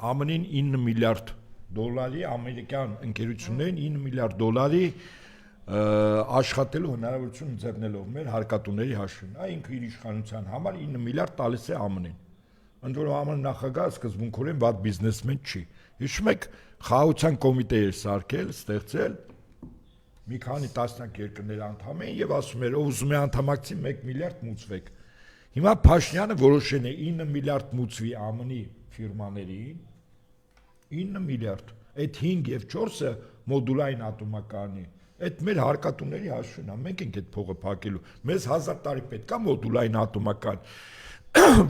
S2: ԱՄՆ-ին 9 միլիարդ դոլարի ամերիկյան ընկերություններին 9 միլիարդ դոլարի աշխատելու հնարավորություն ձեռնելով մեր հարկատուների հաշվին։ Այն ինքը իր իշխանության համար 9 միլիարդ տալիս է ԱՄՆ-ին։ Ընդ որում ԱՄՆ նախագահը սկզբունքորեն վատ բիզնեսմեն չի։ Հիշում եք, խաղաղության կոմիտե էր սարքել, ստեղծել մի քանի տասնյակ երկրներ անդամ էին եւ ասում էր, ով ուզում է անդամակցի 1 միլիարդ մուծվեք։ Հիմա Փաշինյանը որոշել է 9 միլիարդ մուծվի ԱՄՆ-ի ֆիրմաներին 9 միլիարդ։ Այդ 5 եւ 4-ը մոդուլային ատոմակայանի Այդ մեր հարկատուների հաշվին է, մենք ենք այդ փողը փակելու։ Մեզ 1000 տարի պետք է մոդուլային ատոմական,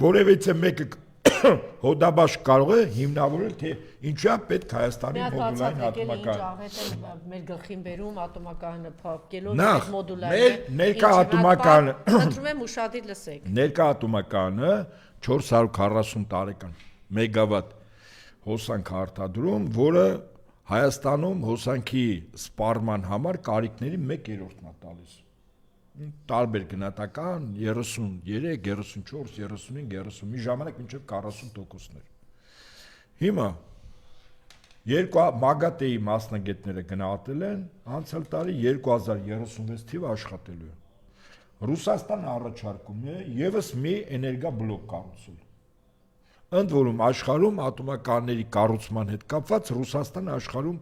S2: որևէ մեկը հոդաբաշ կարող է հիմնավորել, թե ինչա պետք Հայաստանի մոդուլային ատոմական։
S1: Մեր գլխին բերում ատոմականը փակելով
S2: այդ
S1: մոդուլային։
S2: Ներկա ատոմականը,
S1: խնդրում եմ ուշադիր լսեք։
S2: Ներկա ատոմականը 440 տարեկան մեգավատ հոսանք արտադրում, որը Հայաստանում հոսանքի սպառման համար կարիքների 1/3-ն է տալիս։ Տարբեր գնահատական 33, 34, 35, 30, մի ժամանակ մինչև 40%-ներ։ Հիմա երկու ՄԱԳԱՏԵ-ի մասնագետները գնահատել են, անցյալ տարի 2036 թիվը աշխատելու է։ Ռուսաստանը առաջարկում է եւս մի էներգաբլոկ կառուցել։ Ընդ որում աշխարհում ատոմականների կառուցման հետ կապված Ռուսաստանը աշխարհում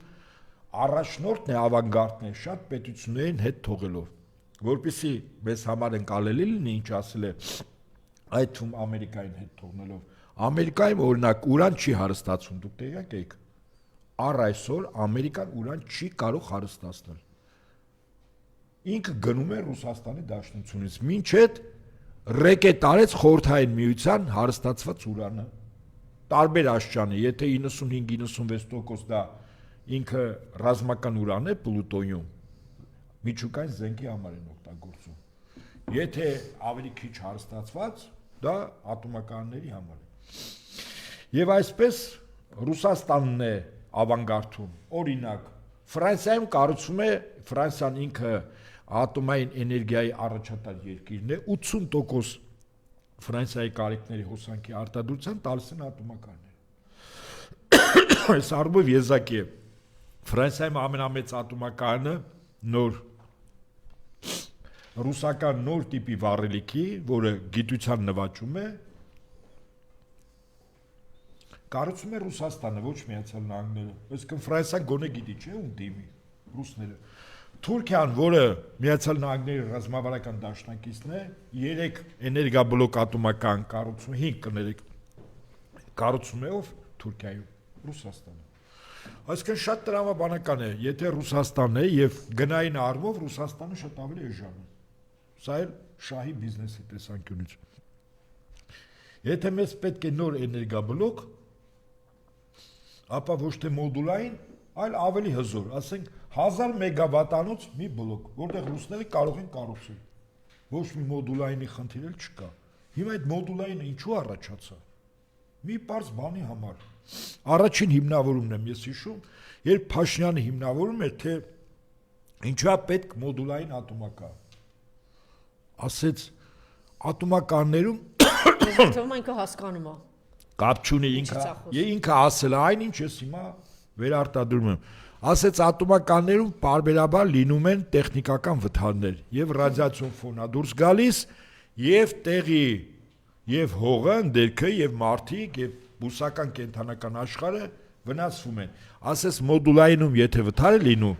S2: առաջնորդն է, ավանգարդն է շատ պետություններին հետ թողելով, որպեսզի մեզ համար ընկալելի լինի, ինչ ասել է, այդ թվում Ամերիկային հետ թողնելով։ Ամերիկայում օրինակ ուրան չի հարստացվում, դուք տեղյակ եք։ Առ այսօր Ամերիկան ուրան չի կարող հարստացնել։ Ինքը գնում է Ռուսաստանի Դաշնությունից, մինչև ռեկետ արեց Խորհրդային Միության հարստացված ուրանը։ Տարբեր աշճանի, եթե 95-96% դա ինքը ռազմական ուրան է պլուտոնիում, միջուկային զենքի համար են օգտագործում։ Եթե ավելի քիչ հարստացված, դա ատոմականների համար է։ Եվ այսպես Ռուսաստանն է ավանգարդում։ Օրինակ, Ֆրանսիայում կառուցվում է, Ֆրանսիան ինքը ատոմային էներգիայի առաջատար երկիրն է, 80% Ֆրանսիայի կարիքների հոսանքի արտադրության տալիս են ատոմականները։ Այս առումով եզակի է Ֆրանսիայում ամենամեծ ատոմակայանը նոր ռուսական նոր տիպի վառելիքի, որը գիտության նվաճում է, Կառուցում է Ռուսաստանը, ոչ Միացյալ Նահանգները։ Այսինքն Ֆրանսիան գոնե գիտի, չէ՞, ում դիմի ռուսները։ Թուրքիան, որը Միացյալ Նահանգների ռազմավարական դաշնակիցն է, 3 էներգաբլոկ ատոմական կառուցում, 5 կներեք կառուցում է ով Թուրքիայում, Ռուսաստանը։ Այսինքն շատ տրամաբանական է, եթե Ռուսաստանն է եւ գնային առումով Ռուսաստանը շատ ավելի էժան է։ Սա էլ շահի բիզնեսի տեսանկյունից։ Եթե մեզ պետք է նոր էներգաբլոկ, ապա ոչ թե մոդուլային, այլ ավելի հզոր, ասենք 1000 մեգավատանոց մի բլոկ, որտեղ ռուսները կարող են կառուցել։ Ոչ մի մոդուլայինի խնդիր էլ չկա։ Հիմա այդ մոդուլայինը ինչու առաջացա։ Մի պարզ բանի համար։ Առաջին հիմնավորումն եմ ես հիշում, երբ Փաշինյանը հիմնավորում էր, թե ինչու է պետք մոդուլային ատոմական։ Ասեց ատոմականներում
S1: Թվում ինքը հասկանում է։
S2: Կապ չունի ինքը ասել է այնինչ ես հիմա վերարտադրում եմ։ Ասեց ատոմականներում պարբերաբար լինում են տեխնիկական վթարներ եւ ռադիացիոն ֆոնա դուրս գալիս եւ տեղի եւ հողը, ընդերքը եւ մարդիկ եւ բուսական կենթանական աշխարհը վնասվում են։ Ասես մոդուլայինում եթե վթար է լինում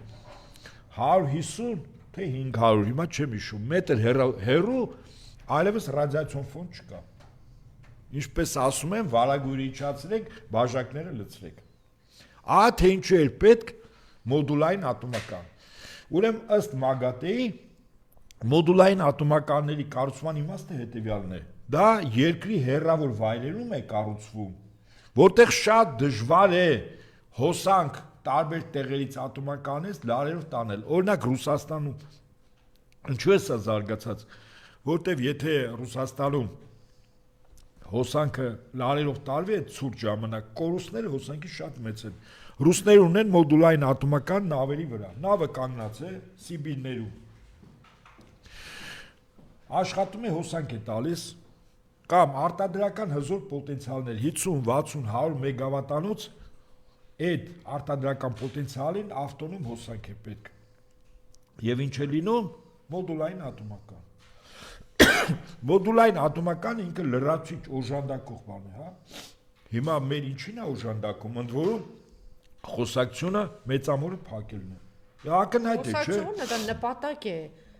S2: 150 թե 500 հիմա չեմ հիշում մետր հեռու այլևս ռադիացիոն ֆոն չկա։ Ինչպես ասում են, վարագույրը իջացրեք, բաժակները լցրեք։ Ահա թե ինչու էր պետք մոդուլային ատոմական։ Ուրեմն ըստ ՄԱԳԱՏԵ-ի մոդուլային ատոմականների կառուցման իմաստը հետևյալն է։ Դա երկրի հեռավոր վայրերում է կառուցվում, որտեղ շատ դժվար է հոսանք տարբեր տեղերից ատոմականից լարերով տանել։ Օրինակ Ռուսաստանում ինչու է սա զարգացած, որտեղ եթե Ռուսաստանում հոսանքը լարերով տարվի է ցուրտ ժամանակ, կորուստները հոսանքի շատ մեծ են։ Ռուսները ունեն մոդուլային ատոմական նավերի վրա։ Նավը կանգնած է Սիբիրներում։ Աշխատում է հոսանք է տալիս կամ արտադրական հզոր պոտենցիալներ 50, 60, 100 մեգավատանոց այդ արտադրական պոտենցիալին ավտոնոմ հոսանք է պետք։ Եվ ինչ է լինում մոդուլային ատոմական։ Մոդուլային ատոմականը ինքը լրացուցիչ օժանդակող բան է, հա։ Հիմա մեր ինչին է օժանդակում, ընդ որում խոսակցությունը մեծամորը փակելն է։ Ակնհայտ է, չէ՞։
S1: Խոսակցությունը դա նպատակ է։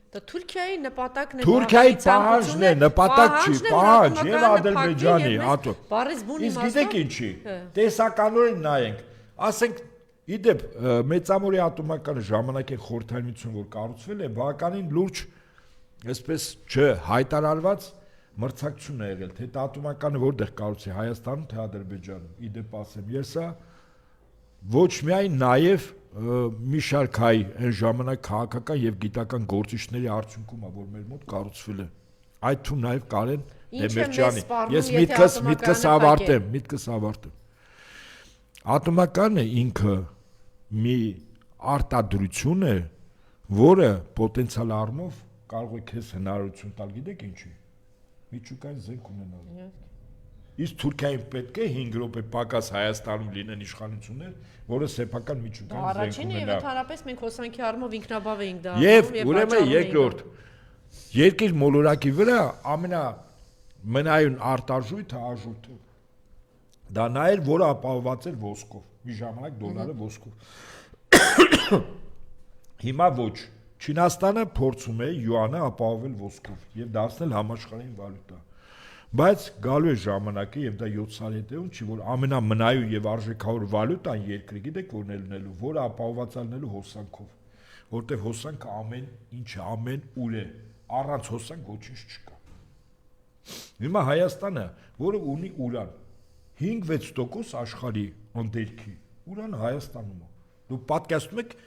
S1: Դա Թուրքիայի նպատակն է։
S2: Թուրքիայի պահանջն է, նպատակ չի, պահանջ եւ Ադրբեջանի, ատո։
S1: Բարես բունի
S2: իսկ գիտեք ինչի։ Տեսականորեն նայենք, ասենք իդեպ մեծամորի ատոմականը ժամանակ է խորհրդային որ կառուցվել է, բավականին լուրջ այսպես չհայտարարված մրցակցություն է եղել, թե ատոմականը որտեղ կառուցի Հայաստանում, թե Ադրբեջանում։ Իդեպ ասեմ, եսա ոչ միայն նաև մի շարք հայ այն ժամանակ քաղաքական եւ գիտական գործիչների արդյունքում է, որ մեր մոտ կառուցվել է։ Այդ թվում նաև Կարեն Դեմիրճյանի։ Ես միտքս ավարտեմ։ Ատոմականը ինքը մի արտադրություն է, որը պոտենցիալ առումով կարող է քեզ հնարավորություն տալ, գիտեք ինչի։ Միջուկային զենք ունենալու։ Իսկ Թուրքիային պետք է 5 րոպե պակաս Հայաստանում լինեն իշխանություններ, որը սեփական միջուկային զենք ունենա։
S1: Առաջինը եւ ընդհանրապես մենք հոսանքի առումով ինքնաբավ էինք դա։
S2: Եվ ուրեմն երկրորդ երկիր մոլորակի վրա ամենամնայուն արտարժույթը աժույթը դա նա էր, որը ապահովված էր ոսկով։ Մի ժամանակ դոլարը ոսկով։ Հիմա ոչ։ Չինաստանը փորձում է յուանը ապահովել ոսկով եւ դարձնել համաշխարհային վալյուտա։ Բայց գալու է ժամանակը եւ դա 7 տարի հետեւում չի, որ ամենամնայուն եւ արժեքավոր վալյուտան երկրի գիտեք որն է լինելու, որը ապահովված է լինելու հոսանքով, որտեղ հոսանքը ամեն ինչը ամեն ուր է, առանց հոսանք ոչինչ չկա։ Հիմա Հայաստանը, որը ունի ուրան, 5-6% աշխարհի ընդերքի ուրանը Հայաստանում է։ Դու պատկերացնում եք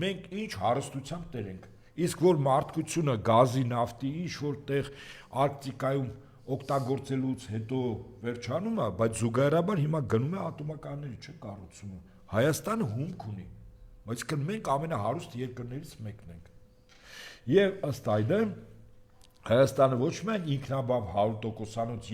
S2: մենք ինչ հարստությամբ տեր ենք։ Իսկ որ մարդկությունը գազի, նավթի ինչ որտեղ Արկտիկայում օգտագործելուց հետո վերջանում է, բայց զուգահեռաբար հիմա գնում է ատոմականների չէ կառուցումը։ Հայաստանը հումք ունի, բայց մենք ամենահարուստ երկրներից մեկն ենք։ Եվ ըստ այդմ Հայաստանը ոչ միայն ինքնաբավ 100%-անոց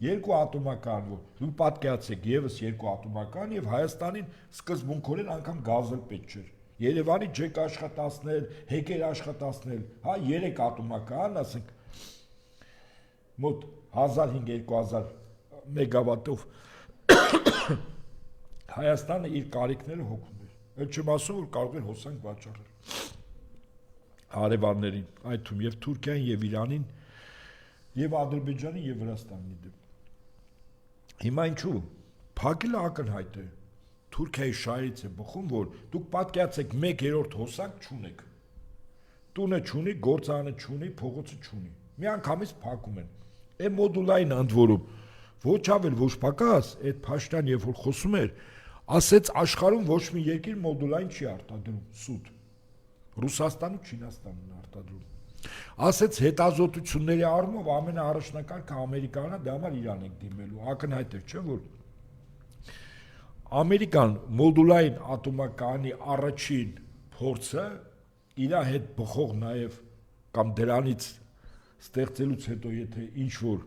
S2: երկու ատոմական, որ դու պատկերացեք եւս երկու ատոմական եւ Հայաստանին սկզբունքորեն անգամ գազը պետք չէր։ Երևանի ջեք աշխատացնել, հեկեր աշխատացնել, հա 3 ատոմական, ասենք մոտ 1500-2000 մեգավատով Հայաստանը իր կարիքները հոգում էր։ Այդ չեմ ասում, որ կարող էր հոսանք վաճառել հարևաններին, այդ թվում եւ Թուրքիային եւ Իրանին եւ Ադրբեջանին եւ Վրաստանին դեմ։ Հիմա ինչու՞։ Փակելը ակնհայտ է։ Թուրքիայի շահերից է բխում, որ դուք պատկերացեք 1/3 հոսանք չունեք։ Տունը չունի, գործարանը չունի, փողոցը չունի։ Միանգամից փակում են։ Է մոդուլային ընդ որում ոչ ավել ոչ պակաս, այդ Փաշտյան երբ որ խոսում էր, ասեց աշխարհում ոչ մի երկիր մոդուլային չի արտադրում սուտ։ Ռուսաստանը, Չինաստանն արտադրում։ Ասեց հետազոտությունների առումով ամենաառաջնակարգը Ամերիկանն է, դրա համար Իրան եք դիմելու։ Ակնհայտ է, չէ՞ որ Ամերիկան մոդուլային ատոմակայանի առաջին փորձը իր հետ բխող նաև կամ դրանից ստեղծելուց հետո եթե ինչ որ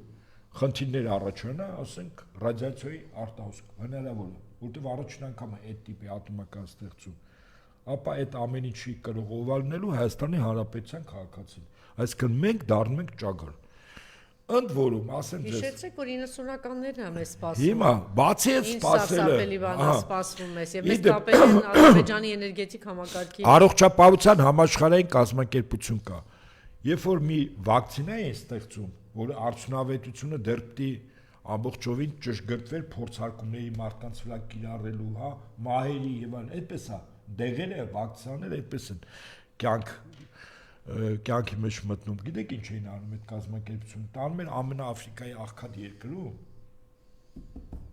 S2: խնդիրներ առաջանա, ասենք ռադիացիայի արտահոսք հնարավոր է, որտեղ առաջին անգամ է այդ տիպի ատոմական ստեղծում, ապա այդ ամեն ինչի կարող ովալնելու Հայաստանի Հանրապետության քաղաքացին։ Այսինքն մենք դառնում ենք ճագար։ Ընդ որում, ասեմ ձեզ։
S1: Հիշեցեք, որ 90-ականներն է մեզ սպասում։
S2: Հիմա բացի այդ սպասելը,
S1: սպասվում է, եւ մեզ կապել են Ադրբեջանի էներգետիկ համակարգի։
S2: Առողջապահության համաշխարհային կազմակերպություն կա։ Երբ որ մի վակցինա է ստեղծում, որը արդյունավետությունը դեռ պիտի ամբողջովին ճշգրտվել փորձարկումների մարդկանց վրա կիրառելու, հա, մահերի եւ այլն, այդպես է, դեղերը, վակցիաները այդպես են կյանքի մեջ մտնում։ Գիտեք ինչ էին անում այդ կազմակերպությունը, տանում են ամենաաֆրիկայի աղքատ երկրում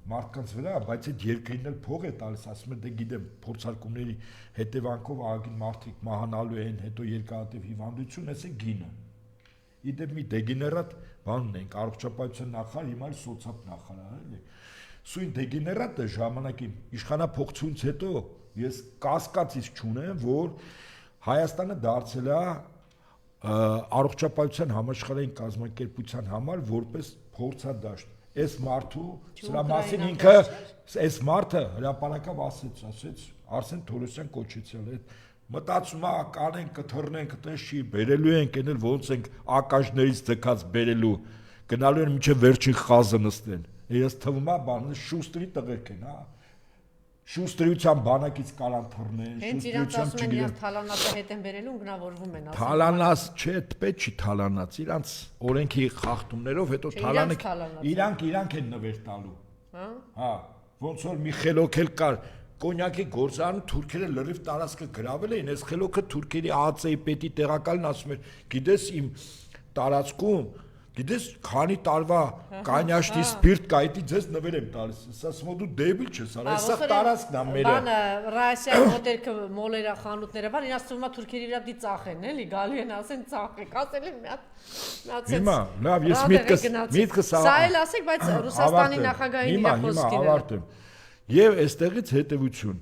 S2: մարդկանց վրա, բայց այդ երկրին էլ փող է տալիս, ասում են դե գիտեմ, փորձարկումների հետևանքով ահագին մարդիկ մահանալու են, հետո երկարատև հիվանդություն, էս է գինը։ Իդեպ մի դեգեներատ բան ունենք, առողջապահության նախարար, հիմա էլ սոցիալ նախարար, էլի։ Սույն դեգեներատը ժամանակին իշխանափոխությունից հետո ես կասկածից չունեմ, որ Հայաստանը դարձել է առողջապահության համաշխարհային կազմակերպության համար որպես փորձադաշտ։ Այս մարդու սրա մասին ինքը այս մարդը հրապարակավ ասեց Արսեն Թորոսյան կոչեցյալ այդ մտածում է կանենք կթռնենք այդպես չի բերելու ենք ենել ոնց ենք ակաժներից ձգած բերելու գնալու են մինչև վերջին խազը նստեն ես թվում է բանը շուստրի տղերք են հա շուստրիության բանակից կարան թռնեն
S1: հենց իրանց ասում են իրանց թալանացը հետ են բերելու ու գնավորվում են ասում
S2: թալանաց չէ պետք չի թալանաց իրանց օրենքի խախտումներով հետո թալանը իրանք են նվեր տալու հա ոնց որ մի խելոք էլ կար կոնյակի գործարանը թուրքերը լրիվ տարածքը գրավել էին այս խելոքը թուրքերի ԱԱՑ-ի պետի տեղակալն ասում էր գիտես իմ տարածքում գիտես քանի տարվա կանյաշտի սպիրտ կայտի ձեզ նվեր եմ տալիս ասում դու դեբիլ ես արա սա տարածքն է մերը
S1: բանը Ռասիայի մոտերքը մոլերա խանութները բան իրաց թվում է թուրքերի վրա դի ծախեն էլի գալու են ասեն ծախեք ասել են մի հատ
S2: հիմա լավ ես միտքս
S1: սա էլ ասեք բայց Ռուսաստանի նախագահային իր խոսքերը
S2: Եվ այստեղից հետևություն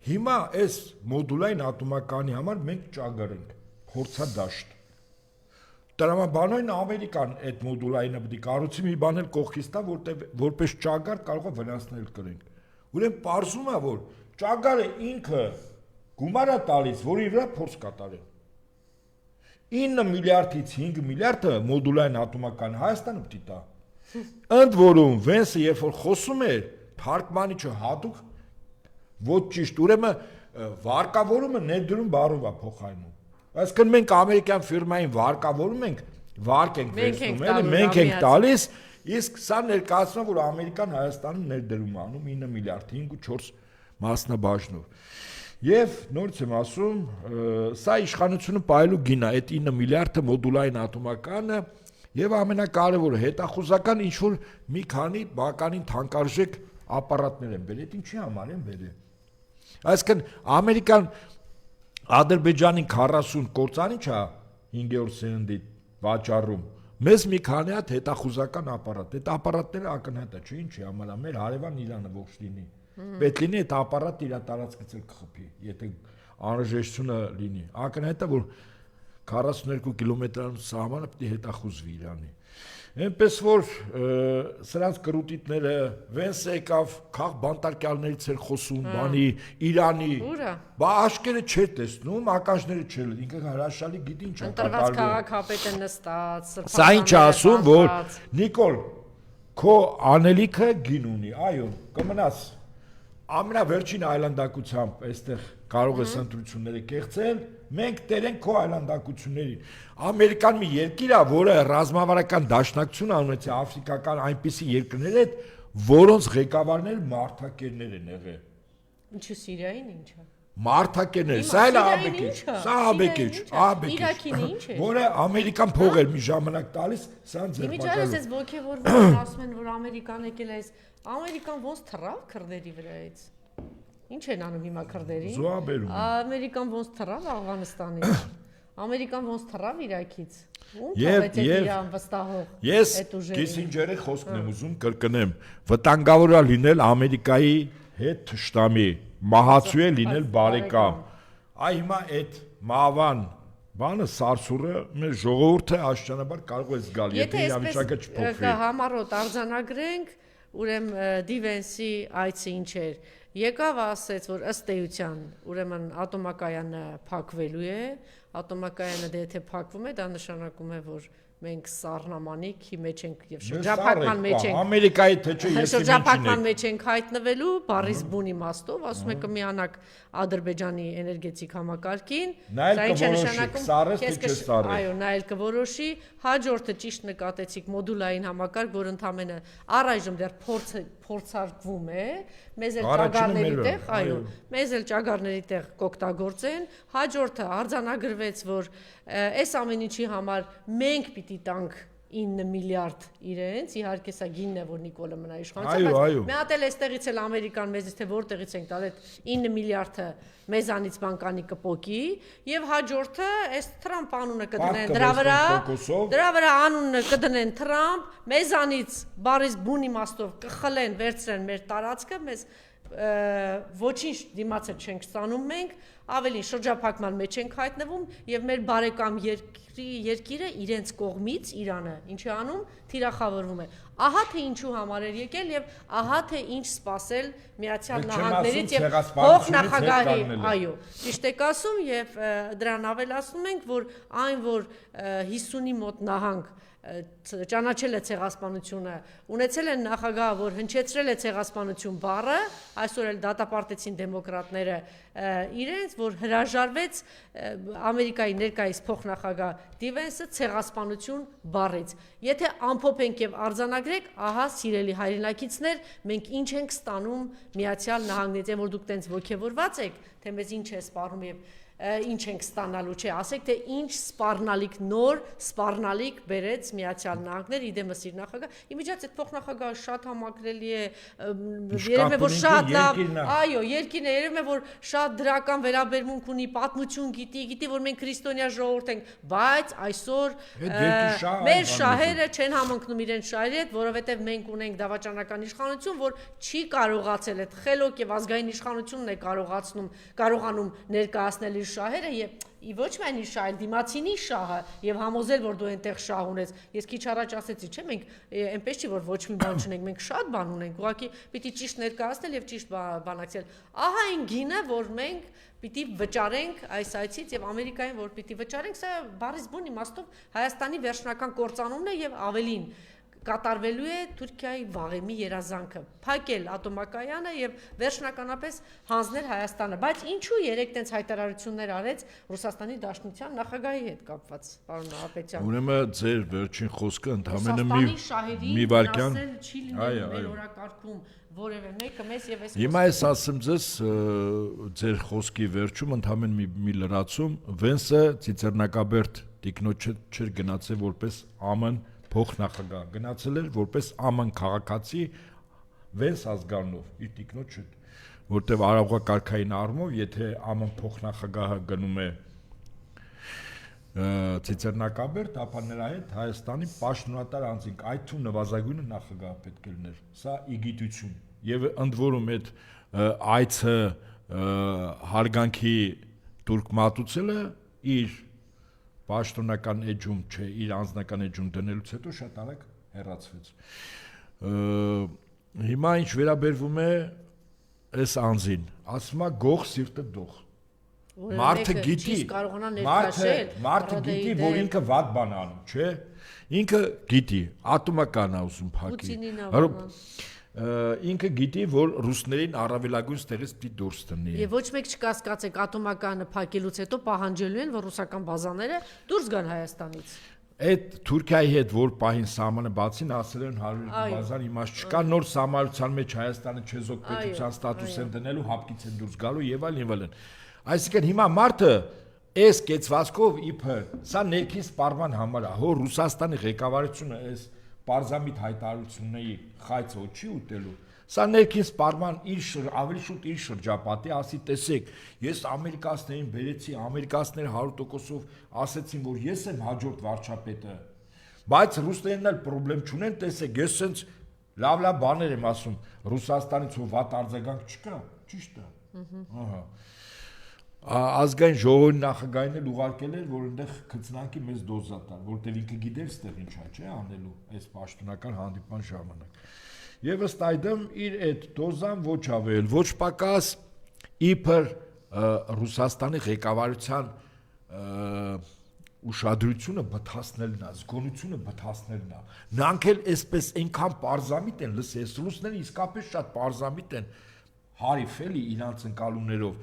S2: հիմա այս մոդուլային ատոմականի համար մենք ճագար ենք փորձադաշտ Տրամաբանոյն Ամերիկան այդ մոդուլայինը պետք է կառուցի մի բան էլ կողքից տա որպես ճագար կարող է վնասներ կրենք ուրեմն պարզում է որ ճագարը ինքը գումար է տալիս որի վրա փորձ կատարեն 9 միլիարդից 5 միլիարդը մոդուլային ատոմական Հայաստանը պետք է տա ընդ որում Վենսը երբ որ խոսում էր Փարկմանիչը հատուկ ոչ ճիշտ ուրեմն վարկավորումը ներդրում բառով է փոխարինում այսինքն մենք ամերիկյան ֆիրմային վարկավորում ենք վարկ ենք վերցնում էլի մենք ենք տալիս իսկ սա ներկայացնում է որ ամերիկան Հայաստանում ներդրում անում 9 միլիարդ 5.4 մասնաբաժնով եւ նորից եմ ասում սա իշխանությունը պայելու գինա այդ 9 միլիարդը մոդուլային ատոմականը եւ ամենակարևորը հետախուզական ինչ որ մի քանի բականին թանկարժեք ապարատներ են բերել, ինչի համար են բերել։ Այսինքն Ամերիկան Ադրբեջանին 40 կործանիչ է 5-րդ սերնդի վաճառում։ Մեզ մի քանի հատ հետախուզական ապարատ։ Այդ ապարատները ակնհայտ է, չէ՞ ինչի համար է, մեր հարևան Իրանը ողջ լինի։ Պետք լինի այդ ապարատը իր տարածքից էլ կխփի, եթե անհրաժեշտությունը լինի։ Ակնհայտ է, որ 42 կիլոմետրանոց սահմանը պետք է հետախուզվի Իրանի։ Այնպես որ սրանց կրուտիտները Վենսը եկավ քաղ բանտարկյալներից էր խոսում բանի Իրանի բա աշկերը չէր տեսնում ակաժները չէր ինքը հրաշալի գիտի ինչ է
S1: ընտրված քաղաքապետը նստած
S2: սա ինչ ասում որ Նիկոլ քո անելիքը գին ունի, այո, կմնաս ամենավերջին այլանդակությամբ այստեղ կարող ես ընտրությունները կեղծել, մենք տերենք քո այլանդակություններին։ Ամերիկան մի երկիր է, որը ռազմավարական դաշնակցություն ունեցել է աֆրիկական այնպիսի երկրների հետ, որոնց ղեկավարներ մարդակերներ են եղել։
S1: Ինչու Սիրիային ինչա։
S2: Մարդակերներ, սա էլ աբեկիչ, որը Ամերիկան փողեր մի ժամանակ տալիս, սա
S1: ձերբակալում։ Իմիջիայլոց ոգևորվում ասում են, որ Ամերիկան եկել է, Ամերիկան ոնց թռավ քրդերի վրայից։ Ինչ են անում հիմա քրդերին։
S2: Զոհաբերում։
S1: Ամերիկան ոնց թռավ Աֆղանստանից։ Ամերիկան ոնց թռավ Իրաքից։ Ում թողեց Իրան վստահող։
S2: Ես Քիսինջերի խոսքն եմ ուզում կրկնեմ, վտանգավոր է լինել Ամերիկայի հետ թշնամի, մահացու է լինել բարեկամ։ Այ հիմա այդ մահվան բանը սարսուռը մեր ժողովուրդը աշճանաբար կարող է զգալ, եթե իրավիճակը չփոխվի։
S1: Եթե համառոտ արձանագրենք, ուրեմն Դիվենսի այցը ինչ էր։ Եկավ ասեց, որ ըստ էության, ուրեմն ատոմակայանը փակվելու է, ատոմակայանը դե եթե փակվում է, դա նշանակում է, որ մենք սառնամանիքի մեջ ենք եւ շրջափակման մեջ ենք
S2: Ամերիկայի թե չէ ես
S1: շրջափակման մեջ ենք հայտնվելու Փարիզ բուն իմաստով ասում է կմիանակ Ադրբեջանի էներգետիկ համակարգին
S2: դա ինչ է նշանակում
S1: այո նա էլ կորոշի հաջորդը ճիշտ նկատեցիք մոդուլային համակարգ որ ընդամենը առայժմ դեռ փորձարկվում է մեզ էլ ճագարների տեղ այո մեզ էլ ճագարների տեղ կօգտագործեն հաջորդը արձանագրվեց որ այս ամեն ինչի համար մենք պիտի տանք 9 միլիարդ իրենց, իհարկե սա գինն է, որ Նիկոլը մնա իշխանության, բայց մի հատ էլ էստեղից էլ Ամերիկան մեզից թե որտեղից ենք տալ այդ 9 միլիարդը մեզանից բանկանի կպոկի եւ հաջորդը այս Թրամփ անունը կդնեն դրա վրա անունը կդնեն Թրամփ, մեզանից բարիս բուն իմաստով կխլեն, վերցրեն մեր տարածքը, մեզ ոչինչ դիմացը չենք ստանում մենք, ավելին շրջափակման մեջ ենք հայտնվում եւ մեր բարեկամ երկիրը իրենց կողմից Իրանը ինչի անում թիրախավորվում է ահա թե ինչու համար էր եկել եւ ահա թե ինչ սпасել Միացյալ Նահանգներից եւ փոխնախագահի այո ճիշտ եք ասում եւ դրան ավելացնում ենք որ այն որ 50-ի մոտ նահանգ ճանաչել է ցեղասպանությունը, ունեցել են նախագահ, որ հնչեցրել է ցեղասպանություն բառը, այսօր էլ դատապարտեցին դեմոկրատները իրենց, որ հրաժարվեց Ամերիկայի ներկայիս փոխնախագահ Դիվենսը ցեղասպանություն բառից։ Եթե ամփոփենք եւ արձանագրենք, ահա սիրելի հայրենակիցներ, մենք ինչ ենք ստանում Միացյալ Նահանգներից, որ դուք տենց ոգևորված եք, թե մեզ ինչ է սպառնում եւ ինչ ենք ստանալու չէ, ասեք թե ինչ սպառնալիք նոր սպառնալիք բերեց Միացյալ Նահանգներ իդեմս իր նախագահ, իմիջիայլոց այդ փոխնախագահը շատ համակրելի է, երևի որ շատ լավ, այո, երկիրն է, երևի որ շատ դրական վերաբերմունք ունի, պատմություն գիտի, որ մենք քրիստոնյա ժողովուրդ ենք, բայց այսօր մեր շահերը չեն համընկնում իրենց շահերի հետ, որովհետև մենք ունենք դավաճանական իշխանություն, որ չի կարողացել այդ խելոք եւ ազգային իշխանությունն է կարողանում ներկայացնել շահերը եւ ոչ միայն իր շահը, դիմացինի շահը եւ համոզել որ դու այնտեղ շահ ունես։ Ես քիչ առաջ ասեցի, չէ՞, մենք այնպես չի որ ոչ մի բան չունենք, մենք շատ բան ունենք, ուղղակի պիտի ճիշտ ներկայացնել եւ ճիշտ բանակցել։ Ահա այն գինը, որ մենք պիտի վճարենք այս այցից եւ Ամերիկային որ պիտի վճարենք, սա բառից բուն իմաստով Հայաստանի վերջնական կործանումն է եւ ավելին կատարվելու է Թուրքիայի վաղեմի երազանքը փակել ատոմակայանը եւ վերջնականապես հանձնել Հայաստանը բայց ինչու երեք տենց հայտարարություններ արեց Ռուսաստանի Դաշնության նախագահի հետ կապված պարոն Նահապետյան
S2: ուրեմն ձեր վերջին խոսքը ընդհանրապես մի վարքյան
S1: չի լինելու մեր օրակարգում որևէ մեկը մեզ եւ այս
S2: հիմա ես ասեմ ձեզ ձեր խոսքի վերջում ընդհանրապես մի լրացում Վենսը Ցիցեռնակաբերդ տիկնոջը չէր գնացել որպես ԱՄՆ փոխնախագահ գնացել էր որպես ԱՄՆ քաղաքացի Վենս ազգանով իր տիկնոջ որտեվ արարողակարգային առումով եթե ԱՄՆ փոխնախագահը գնում է Ցիցեռնակաբերդ ապա նրա հետ Հայաստանի պաշտոնատար անձինք այդ թվում նվազագույնը նախագահը պետք է լիներ սա իգիտություն եւ ընդ որում այդ այցը հարգանքի турք մատուցելը իր պաշտոնական էջում չէ, իր անձնական էջում դնելուց հետո շատ արագ հեռացվեց։ Հիմա ինչ վերաբերվում է այս անձին, ասում է գող սիրտը դող։ Մարդը գիտի, մարդը գիտի, որ ինքը վատ բան անում, չէ։ Ինքը գիտի, ատոմական է ուզում փակի։ Ինքը գիտի, որ ռուսներին առավելագույն ստեղից պիտի դուրս տնի։
S1: Եվ ոչ մեկ չկասկածեք, ատոմականը փակելուց հետո պահանջելու են, որ ռուսական բազաները դուրս գան Հայաստանից։
S2: Այդ Թուրքիայի հետ որ պահին սահմանը բացին, ասել են 100 բազան իմաստ չկա, նոր սահմանության մեջ Հայաստանը չեզոք պետության ստատուս են դնելու, հապկից են դուրս գալու եւ այլն։ Այսինքն հիմա մարդը այս կեցվածքով իբր սա ներքին սպառման համար է, հո Ռուսաստանի ղեկավարությունը այս պարզամիտ հայտարարությունների խայծը չի ուտելու։ Սա ներքին սպառման ավելի շուտ իր շրջապատի, ասի տեսեք, ես ամերիկացիներին բերեցի, ամերիկացիները 100%-ով ասեցին, որ ես եմ հաջորդ վարչապետը, բայց ռուսներն էլ խնդրեմ չունեն, տեսեք, ես sense լավ բաներ եմ ասում, Ռուսաստանից ու վատ արձագանք չկա, ճիշտ է։ Ահա։ Ազգային ժողովի նախագահին էլ ուղարկել էր, որ այնտեղ քծնակի մեծ դոզա տար, որտեղ ինքը գիտեր ստեղ ինչա, չէ, անելու այս պաշտոնական հանդիպման ժամանակ։ Եվ ըստ այդմ իր այդ դոզան ոչ ավել, ոչ պակաս իբր Ռուսաստանի ղեկավարության ուշադրությունը բթացնելն է, զգոնությունը բթացնելն է։ Նրանք էլ այսպես այնքան պարզամիտ են, լսես, ռուսները իսկապես շատ պարզամիտ են, հարիվ էլի իրանց ընկալումներով,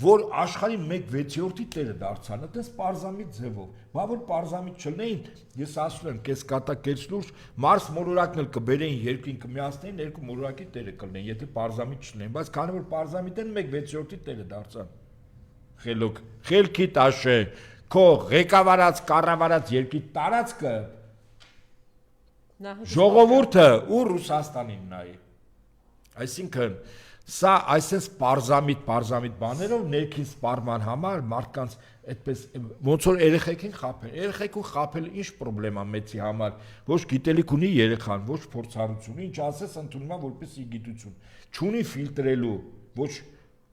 S2: որ աշխարհի 1/6-ի տերը դարձան, այդպես պարզամիտ ձևով։ Բա որ պարզամիտ չլինեին, ես ասում եմ, կես կատա կես լուրջ, Մարս մոլորակն էլ կբերեին երկրին կմիացնեին, երկու մոլորակի տերը կլինեին, եթե պարզամիտ չլինեին, բայց քանի որ պարզամիտ են 1/6-ի տերը դարձան։ Խելոք, խելքի տաշե, քո ղեկավարած, կառավարած երկրի տարածքը ժողովուրդը ու Ռուսաստանին նայի։ Այսինքն սա այսպես պարզամիտ բաներով ներքին սպառման համար մարդկանց այդպես ոնց որ երեխեքին խափեն։ Երեխեքու խափելը ինչ խնդրեմա մեծի համար, ոչ գիտելիք ունի երեխան, ոչ փորձառություն, ինչ ասես ընդունում է որպես գիտություն։ Չունի ֆիլտրելու, ոչ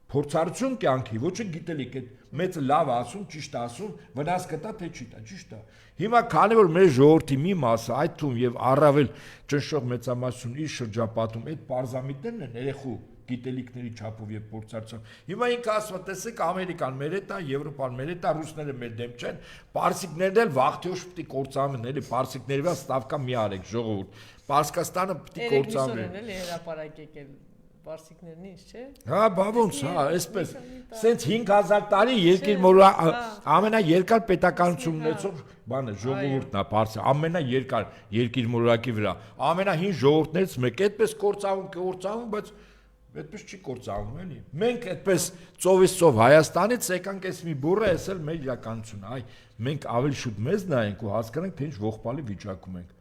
S2: փորձառություն կյանքի, ոչ գիտելիք, այդ մեծը լավ ասում, ճիշտ ասում, վնաս կտա թե չի տա, ճիշտ է։ Հիմա քանի որ մեր ժողովրդի մի մասը, այդ թվում եւ առավել ճնշող մեծամասնություն իր շրջապատում այդ պարզամիտներն են երեխու գիտելիքների չափով եւ փորձառությամբ։ Հիմա ինքը ասում է, տեսեք, Ամերիկան մեր հետ է, Եվրոպան մեր հետ է, ռուսները մեր դեմ չեն, պարսիկներն էլ վաղթիոշ պիտի կործանվեն, էլի պարսիկների վրա ստավկա մի արեք ժողովուրդ։ Պարսկաստանը պիտի կործանվի։
S1: Էլի հրապարակ եկել պարսիկներն ինչ, չէ։
S2: Հա, բա ոնց, հա, այսպես։ Սենց 5000 տարի երկիր ամենաերկար պետականություն ունեցող բանը ժողովուրդն է, պարսը, ամենաերկար երկիր մոլորակի վրա։ Ամենահին ժողովուրդներից մեկ, այդպես կործանվում, բայց այդպես չի կործանվում, էլի։ Մենք այդպես ծովից ծով Հայաստանից եկանք այս մի բուրը, էս էլ մեր իրականությունն է։ Այ մենք ավելի շուտ մեզ նայենք ու հասկանանք, թե ինչ ողբալի վիճակում ենք,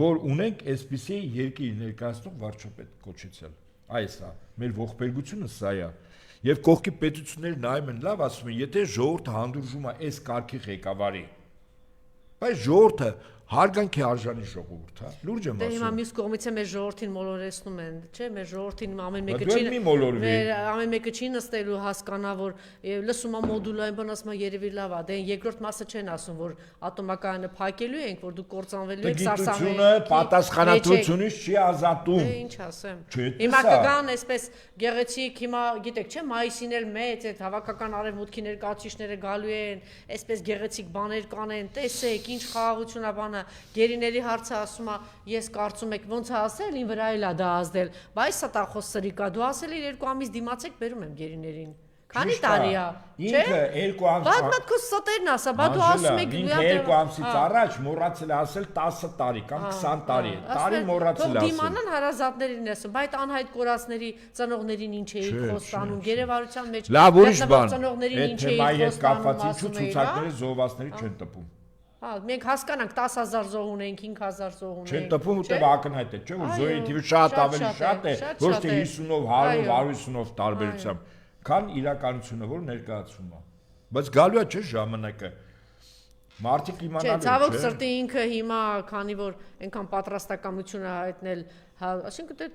S2: որ ունենք այսպիսի երկիր ներկայացնող վարչապետ կոչեցել։ Այս է, մեր ողբերգությունը սա է։ Եվ կողքի պետությունները նայում են, լավ ասում են, եթե ժողովուրդը հանդուրժում է այս կարգի ղեկավարի, բայց ժողովուրդը հարգանքի արժանի ժողովուրդ, հա, լուրջ եմ ասում։
S1: Դե հիմա մյուս կողմից է մեր ժողովրդին մոլորեցնում են, չէ, մեր ժողովրդին ամեն մեկը չի նստելու հասկանա, որ լսում է մոդուլային բան ասում է երևի լավ է, դե երկրորդ մասը չեն ասում, որ ատոմակայանը փակելու ենք, որ դու կործանվելու եք սարսափել։
S2: Գիտությունը պատասխանատվությունից չի ազատում։
S1: Դե ինչ ասեմ։ Հիմա կգան այսպես գեղեցիկ, հիմա գիտեք, չէ, մայիսին էլ մեծ այդ հավաքական արևմուտքի ներկայացուցիչները գալու են, այսպես գեղեցիկ բաներ կանեն, տեսեք, ինչ խաղաղություն է բանը։ Գերիների հարցը ասում է, ես կարծում եք ոնց է ասել, ին վրա էլ է դա ազդել, բայց սա տախոս սրիկա, դու ասել ես 2 ամիս դիմացեք, բերում եմ գերիներին։ Քանի տարի է, չէ։
S2: Ինքը 2 ամս։
S1: Բադ մտքո սոտերն ասա, բա դու ասում եք
S2: ինքը 2 ամսից առաջ մոռացել է ասել 10 տարի կամ 20 տարի, տարի մոռացել է ասել։
S1: Դիմանան հարազատներին ասում, բայց անհայտ կորածների ծնողներին ինչ էի խոստանում, գերեվարության մեջ
S2: լավ ուրիշ բան։
S1: ծնողներին ինչ էի
S2: խոստանում, ինչու ցուցակները զոհվածների չեն տպում։
S1: Հա, մենք հասկանանք 10000 զոհ ունենք, 5000 զոհ ունենք։
S2: Չեն տպում, ուտեղ ակնհայտ է, չէ՞, որ զոհի թիվը շատ ավելի շատ է, ոչ թե 50-ով, 100-ով, 150-ով տարբերությամբ, քան իրականությունը, որ ներկայացվում է։ Բայց գալու է չէ ժամանակը։ Մարդիկ իմանալու
S1: են, չէ՞։ Ցավոք սրտի ինքը հիմա, քանի որ այնքան պատրաստակամություն է հայտնել, այսինքն դե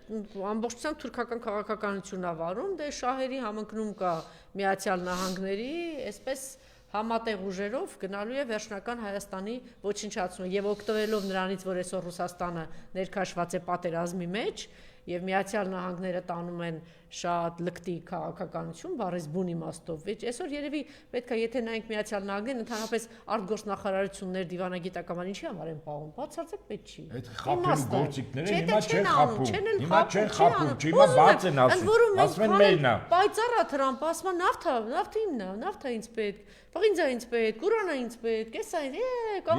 S1: ամբողջությամբ թուրքական քաղաքականությունն է վարում, դե շահերի համընկնում կա Միացյալ Նահանգների, այսպես համատեղ ուժերով գնալու է վերջնական Հայաստանի ոչնչացումը եւ օգտվելով նրանից, որ այսօր Ռուսաստանը ներքաշված է պատերազմի մեջ, եւ Միացյալ Նահանգները տանում են շատ լկտի քաղաքականություն, բառից բուն իմաստով։ Այսօր երևի պետք է եթե նայենք Միացյալ Նահանգներն ընդհանրապես արտգործնախարարություններ դիվանագիտական ինչի համար են պահում, բացարձակ պետք չի։
S2: Այդ խափելու գործիքները հիմա չեն խափում, հիմա չեն խափում, հիմա բաց են ասում են մերն է։
S1: Պայծառա Թրամփը ասում է նավթը իմն է, նավթը ինձ պետք, բաղինձա ինձ պետք, Կուրանը ինձ պետք, էս այն,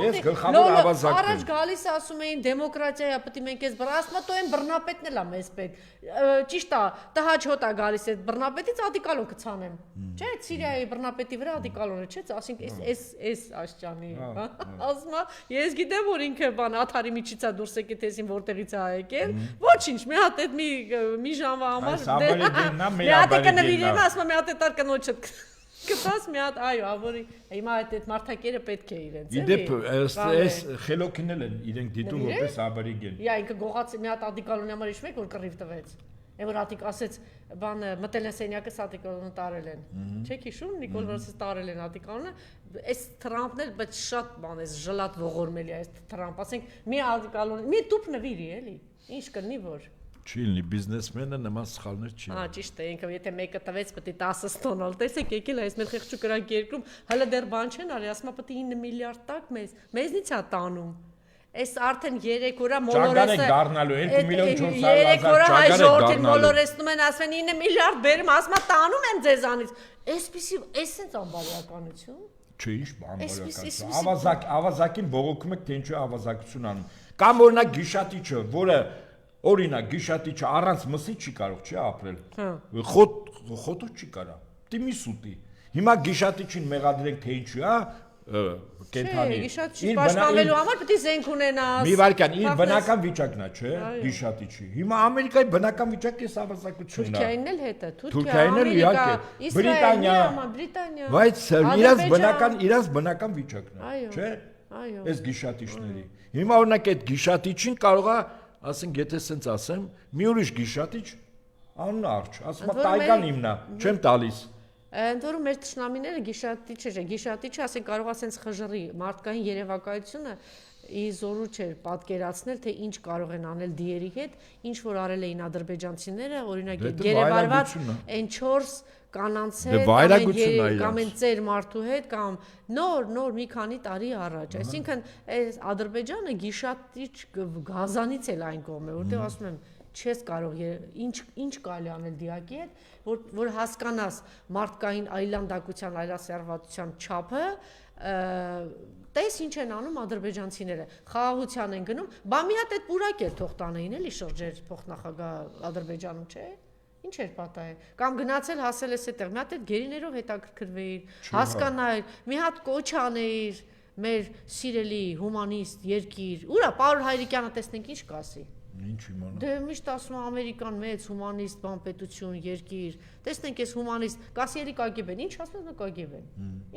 S2: Ես գլխավոր ավազակն եմ։
S1: Առաջ գալիս ասում էին դեմոկրատիա, պետք է մենք էս բռնասմա տո են բռնապետն էլ է մեզ պետք։ Ճիշտ է, տհաճ հոտ է գալիս այդ բռնապետից ադիկալոն կցանեմ։ Չէ, Սիրիայի բռնապետի վրա ադիկալոնը չէ, ասենք էս աշճանի, ասում է, ես գիտեմ որ ինքը բան աթարի միջից է դուրս եկել տեսին որտեղից է եկել, ոչինչ, մի հատ այդ մի ժամվա համար մի հատ կնվիրեմ, ասում է մի հատ այդ կնոջը կտաս մի հատ, այո, ավորի հիմա այդ մարդակերը պետք է իրենց, էլի։
S2: Իդեպ այս խելոքին էլ են իրենք դիտում որպես աբորիգեն։
S1: Իա ինքը գողաց մի հատ ադիկալոնի համար իշ մեկ որ կռիվ տվեց։ Այն որ ադիկ ասեց, բան մտել են սենյակը ադիկալոնը տարել են։ Չեք հիշում Նիկոլ Վրասից տարել են ադիկալոնը, այս Թրամփն էլ բայց շատ բան էս ժլատ ողորմելի է այս Թրամփ, ասենք մի ադիկալոն, մի տուփ նվիրի էլի։ Ինչ կնի որ
S2: Չի լինի բիզնեսմենը նման սխալներ չի։
S1: Ճիշտ է, ինքը եթե մեկը տվեց, պետք է 10 ստանալ։ Տեսեք, եկել է այս մեր խեղճու կրակ երկրում, հələ դեռ բան չեն արի, ասում է պետք է 9 միլիարդ տակ մեզնից է տանում։ Այս արդեն 3 օրա մոլորեսը
S2: դառնալու 2 միլիոն
S1: 400 000 հայ ժողովրդին մոլորեսնում են, ասում են 9 միլիարդ բերում, ասում է տանում են ձեզանից։ Այսպեսի էսենց անբարոյականություն։
S2: Չէ, ինչ անբարոյականություն։ Ավազակին բողոքում եք, թե ինչու ավազակություն անում։ Կամ օրինակ Գիշատիչը, որը օրինակ Գիշատիչը առանց մսի չի կարող չի ապրել։ Խոտը չի կարա։ Դիմի սուտի։ Հիմա Գիշատիչին մեղադրենք թե ինչու է, կենթանի։
S1: Գիշատիչի պաշտպանվելու համար պետք է զենք ունենաս։
S2: Մի վարքան, իր բնական վիճակն է, չէ, Գիշատիչի։ Հիմա Ամերիկայի բնական վիճակը էս ավազակությունն է։
S1: Թուրքիային էլ հետը,
S2: Թուրքիային էլ իհարկե, Բրիտանիա, բայց իրաց բնական վիճակն է, չէ։ Այս Գիշատիչների։ Հիմա օրինակ այդ Գիշատիչին կարող է ասենք եթե սենց ասեմ, մի ուրիշ Գիշատիչ անունը արջ, ասում է տայգան իմնա, չեմ տալիս։
S1: Ընդ որում մեր ճշնամիները Գիշատիչը ասենք կարող ասենց խժռի մարդկային երևակայությունը իզորու չէր պատկերացնել թե ինչ կարող են անել դիերի հետ, ինչ որ արել էին ադրբեջանցիները, օրինակ գերեվարված այն 4 կանանց հետ կամ այն ծեր մարդու հետ կամ նոր մի քանի տարի առաջ, այսինքն այս Ադրբեջանը Գիշատիչ գազանից էլ այն կողմ է, որտեղ ասում եմ չես կարող ինչ կարելի անել դիակի հետ, որ հասկանաս մարդկային այլանդակության, այլասերվածության չափը, տես ինչ են անում ադրբեջանցիները, խաղաղության են գնում, բա մի հատ այդ պուրակ էր թող տանեին էլի շրջեր փոխնախագահ Ադրբեջանում, չէ՞։ Ինչ էր պատահել։ Կամ գնացել հասել ես այդտեղ, մի հատ այդ գերիներով հետաքրքրվեիր, հասկանայր, մի հատ կոչ անեիր, մեր սիրելի հումանիստ երկիր։ Ուրա Պաուլ Հայրիկյանը տեսնենք ինչ կասի։
S2: Ինչ իմանա։
S1: Դե միշտ ասում է Ամերիկան մեծ հումանիստ բանպետություն, երկիր։ Տեսնենք այս հումանիստ կասի KGB-ն, ինչ ասում է KGB-ն։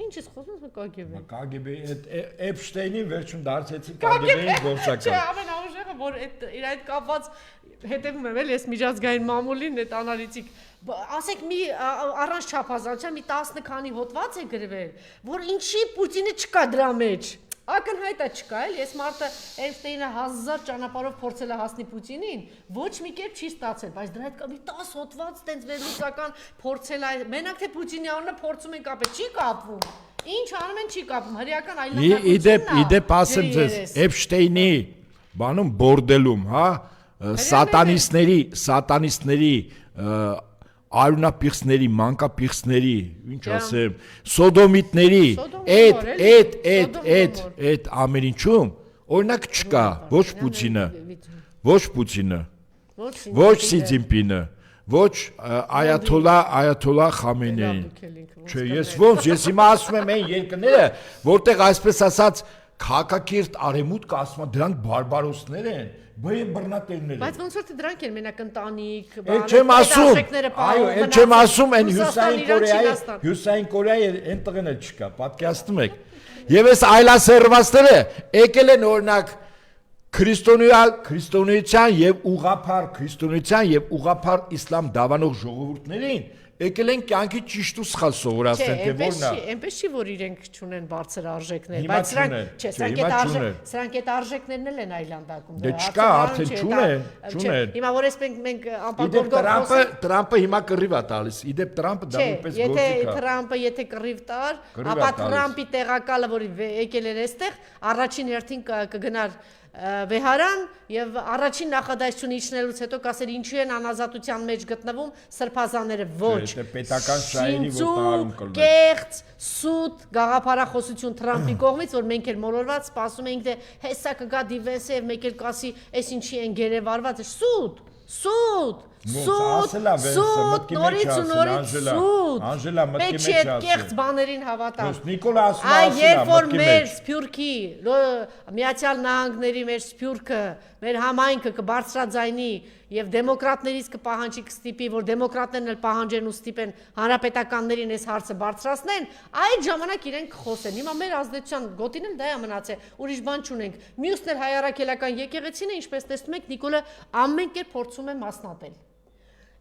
S1: Ինչ ես խոսում է KGB-ն։
S2: KGB-ի այդ Էփշտեյնին վերջում դարձեցին KGB-ի գործակալ։
S1: Չէ, ամենաուժեղը որ իր այդ կապված հետևում եմ էլ ես միջազգային մամուլին այդ անալիտիկ ասեք մի առանց չափազանցության մի 10 քանի հոդված է գրվել որ ինչի Պուտինը չկա դրա մեջ ակնհայտ է չկա էլ ես մարդը Էյնշտեյնը 1000 ճանապարհով փորձել է հասնի Պուտինին ոչ մի կերպ չի ստացել բայց դրա հետ կա մի 10 հոդված տենց վերլուծական փորձել է մենակ թե Պուտինի անունը փորձում են կապել չի կապվում ինչ անում են չի կապվում հրեական այլանդակությունն է
S2: իդեպ ասեմ ձեզ Էփշտեյնի բանում բորդելում հա սատանիստների արունապիղսների, մանկապիղսների, ինչ ասեմ, սոդոմիտների, այդ ամեն ինչում օրինակ չկա, ոչ Պուտինը, ոչ Սի Ցզինպինը, ոչ Այաթոլլա Խամենեին։ Չէ, ես հիմա ասում եմ այն երկրները, որտեղ այսպես ասած քաղաքակիրթ արևմուտքը ասում է դրանք բարբարոսներ են, բռնատերներ են։
S1: Բայց ոնց որ դրանք են մենակ ընտանիք,
S2: չեմ ասում, այո, այն չեմ ասում, այն Հյուսային Կորեայի այն տղեն էլ չկա, պատկերացնում եք։ Եվ այս այլասերվածները եկել են օրինակ քրիստոնեության եւ ուղղափառ իսլամ դավանող ժողովուրդներին եկել են կյանքի ճիշտ ու սխալ սովորացնել, թե որն է։
S1: Այնպես չի, որ իրենք չունեն բարձր արժեքներ, բայց սրանք այդ արժեքներն էլ են այլանդակում։
S2: Դե չկա, արդեն չունեն։
S1: Հիմա որ մենք անպատորգող
S2: Տրամպը հիմա կռիվ է տալիս։ Իդեպ Տրամպը դա որպես գործիք է։
S1: Եթե Տրամպը կռիվ տար, ապա Տրամպի տեղակալը, որ եկել էր այստեղ, առաջին հերթին կգնար Վեհարան եւ առաջին նախադասությունը իջնելուց հետո կասեր ինչու են անազատության մեջ գտնվում սրբազանները ոչ
S2: պետական շահերի ոտնահարում կլներ
S1: կեղծ սուտ գաղափարախոսություն Տրամպի կողմից որ մենք էլ մոլորված սպասում էինք թե հեսա կգա դիվենսը եւ մեկ էլ կասի այս ինչի են գերեվարված սուտ նորից
S2: Անժելա մտքի մեջ ասել
S1: կեղծ բաներին հավատալ
S2: Նիկոլա ասում է
S1: երբ որ մեր սփյուռքի Միացյալ Նահանգների մեր սփյուռքը մեր համայնքը կբարձրաձայնի եւ դեմոկրատներից կպահանջի կստիպի որ դեմոկրատներն էլ պահանջեն ու ստիպեն հանրապետականներին այս հարցը բարձրացնեն այդ ժամանակ իրենք կխոսեն հիմա մեր ազդեցության գոտին էլ դա է մնացել ուրիշ բան չունենք մյուսն էլ հայ առաքելական եկեղեցին է ինչպես տեսնում եք Նիկոլը ամեն կերպ փորձում է մասնատել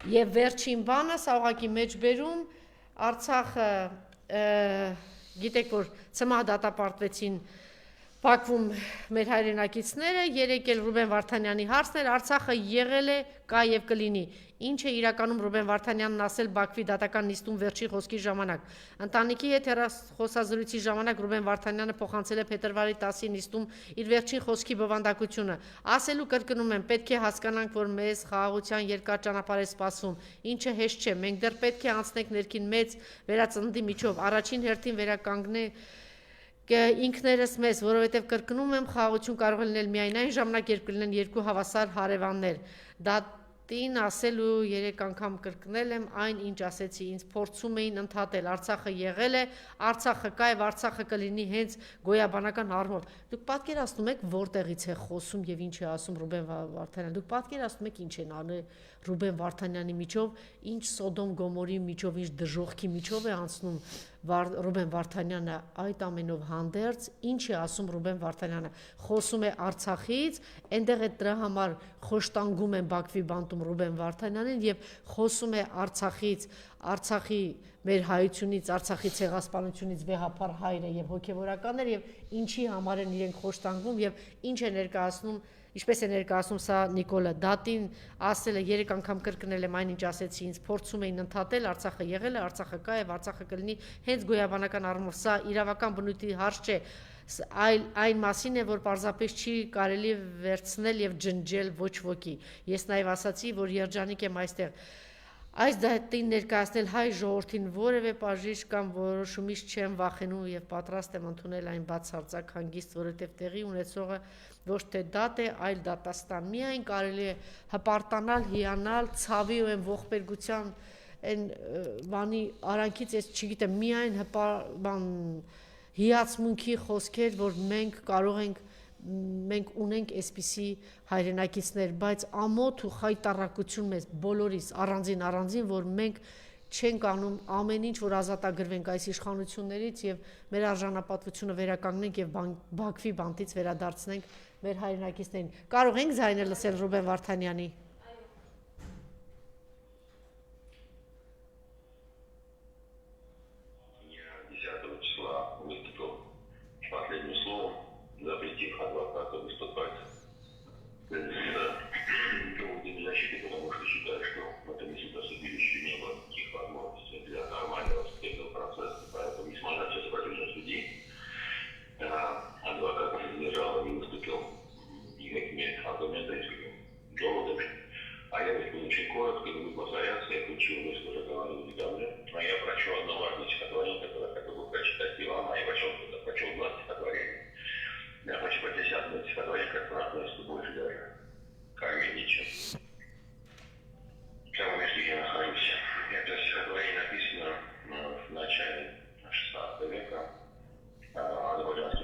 S1: եւ վերջին բանը սա ուղղակի մեջբերում Արցախը գիտեք որ ցմահ դատապարտվեցին Բաքվում մեր հայրենակիցները երեք էլ Ռուբեն Վարդանյանի հարցն էր Արցախը եղել է կա եւ կլինի ինչ է իրականում Ռուբեն Վարդանյանն ասել Բաքվի դատական նիստում վերջի խոսքի ժամանակ ընտանիքի հետ խոսազրույցի ժամանակ Ռուբեն Վարդանյանը փոխանցել է փետրվարի 10-ի նիստում իր վերջին խոսքի բովանդակությունը ասելու կրկնում եմ պետք է հասկանանք որ մեզ խաղաղության երկար ճանապարհ է սպասում ինչը հեշտ չէ մենք դեռ պետք է անցնենք ներքին մեծ վերածննդի միջով առաջին հերթին վերականգնենք ինքներս մեզ, որովհետև կրկնում եմ, խաղաղություն կարող է լինել միայն այն ժամանակ, երբ կլինեն երկու հավասար հարևաններ։ Դատին ասել ու 3 անգամ կրկնել եմ այն, ինչ ասեցի, ինձ փորձում էին ընդհատել, Արցախը եղել է, Արցախը կա եւ Արցախը կլինի հենց գոյաբանական առումով։ Դուք պատկերացնում եք որտեղից է խոսում եւ ինչ է ասում Ռուբեն Վարդանյանը։ Դուք պատկերացնում եք ինչ են անում Ռուբեն Վարդանյանի միջով, ինչ Սոդոմ Գոմորի միջով, ինչ դժոխքի միջով է անցնում Ռուբեն Վարդանյանը այդ ամենով հանդերձ ինչ է ասում Ռուբեն Վարդանյանը խոսում է Արցախից այնտեղ է դրա համար խոշտանգում են Բաքվի բանտում Ռուբեն Վարդանյանին եւ խոսում է Արցախից Արցախի մեր հայությունից Արցախի ցեղասպանությունից վեհապար հայրը եւ հոգեվորականներ եւ ինչի համար են իրենք խոշտանգվում եւ ինչ է ներկայացնում Ինչպես է ներկայացնում սա Նիկոլը դատին ասել է 3 անգամ կրկնել եմ այնինչ ասեցի ինձ փորձում էին ընդհատել Արցախը եղել է Արցախը կա եւ Արցախը կլինի հենց գոյաբանական առումով սա իրավական բնույթի հարց չէ այն մասին է որ պարզապես չի կարելի վերցնել եւ ջնջել ոչ ոքի ես նաեւ ասացի որ երջանիկ եմ այստեղ Այս դատին ներկայացնել հայ ժողովրդին որևէ բաժիշ կամ որոշումից չեմ վախենում եւ պատրաստ եմ ընդունել այն բացարձակ հանգիստ, որովհետեւ տեղի ունեցողը ոչ թե դատ է, այլ դատաստան։ Միայն կարելի է հպարտանալ, հիանալ, ցավի ու այն ողբերգության այն բանի արանքից ես չգիտեմ, միայն հիացմունքի խոսքեր, որ մենք կարող ենք մենք ունենք այսպիսի հայրենակիցներ, բայց ամոթ ու խայտառակություն մեզ բոլորիս առանձին, որ մենք չենք անում ամեն ինչ, որ ազատագրվենք այս իշխանություններից եւ մեր արժանապատվությունը վերականգնենք եւ Բաքվի բանտից վերադարձնենք մեր հայրենակիցներին։ Կարող ենք ձայնը լսել Ռուբեն Վարդանյանի։
S3: запретив адвоката выступать с доводами защиты, потому что считаю, что в этом судилище не было никаких возможностей для нормального судебного процесса. Поэтому, несмотря на все сопротивление судей, адвокат не задержал и не выступил никакими аргументами, доводами. А я буду очень коротко, не буду повторяться, я включил мысль, уже говорил недавно. Но я прочел одно важное стихотворение, которое хотел бы прочитать и вам, а я прочел 2 стихотворения. Я хочу прочесть одно стихотворение, которое относится больше даже к Армении, чем к тому месту, где я нахожусь. Это стихотворение написано в начале XVI века азербайджанским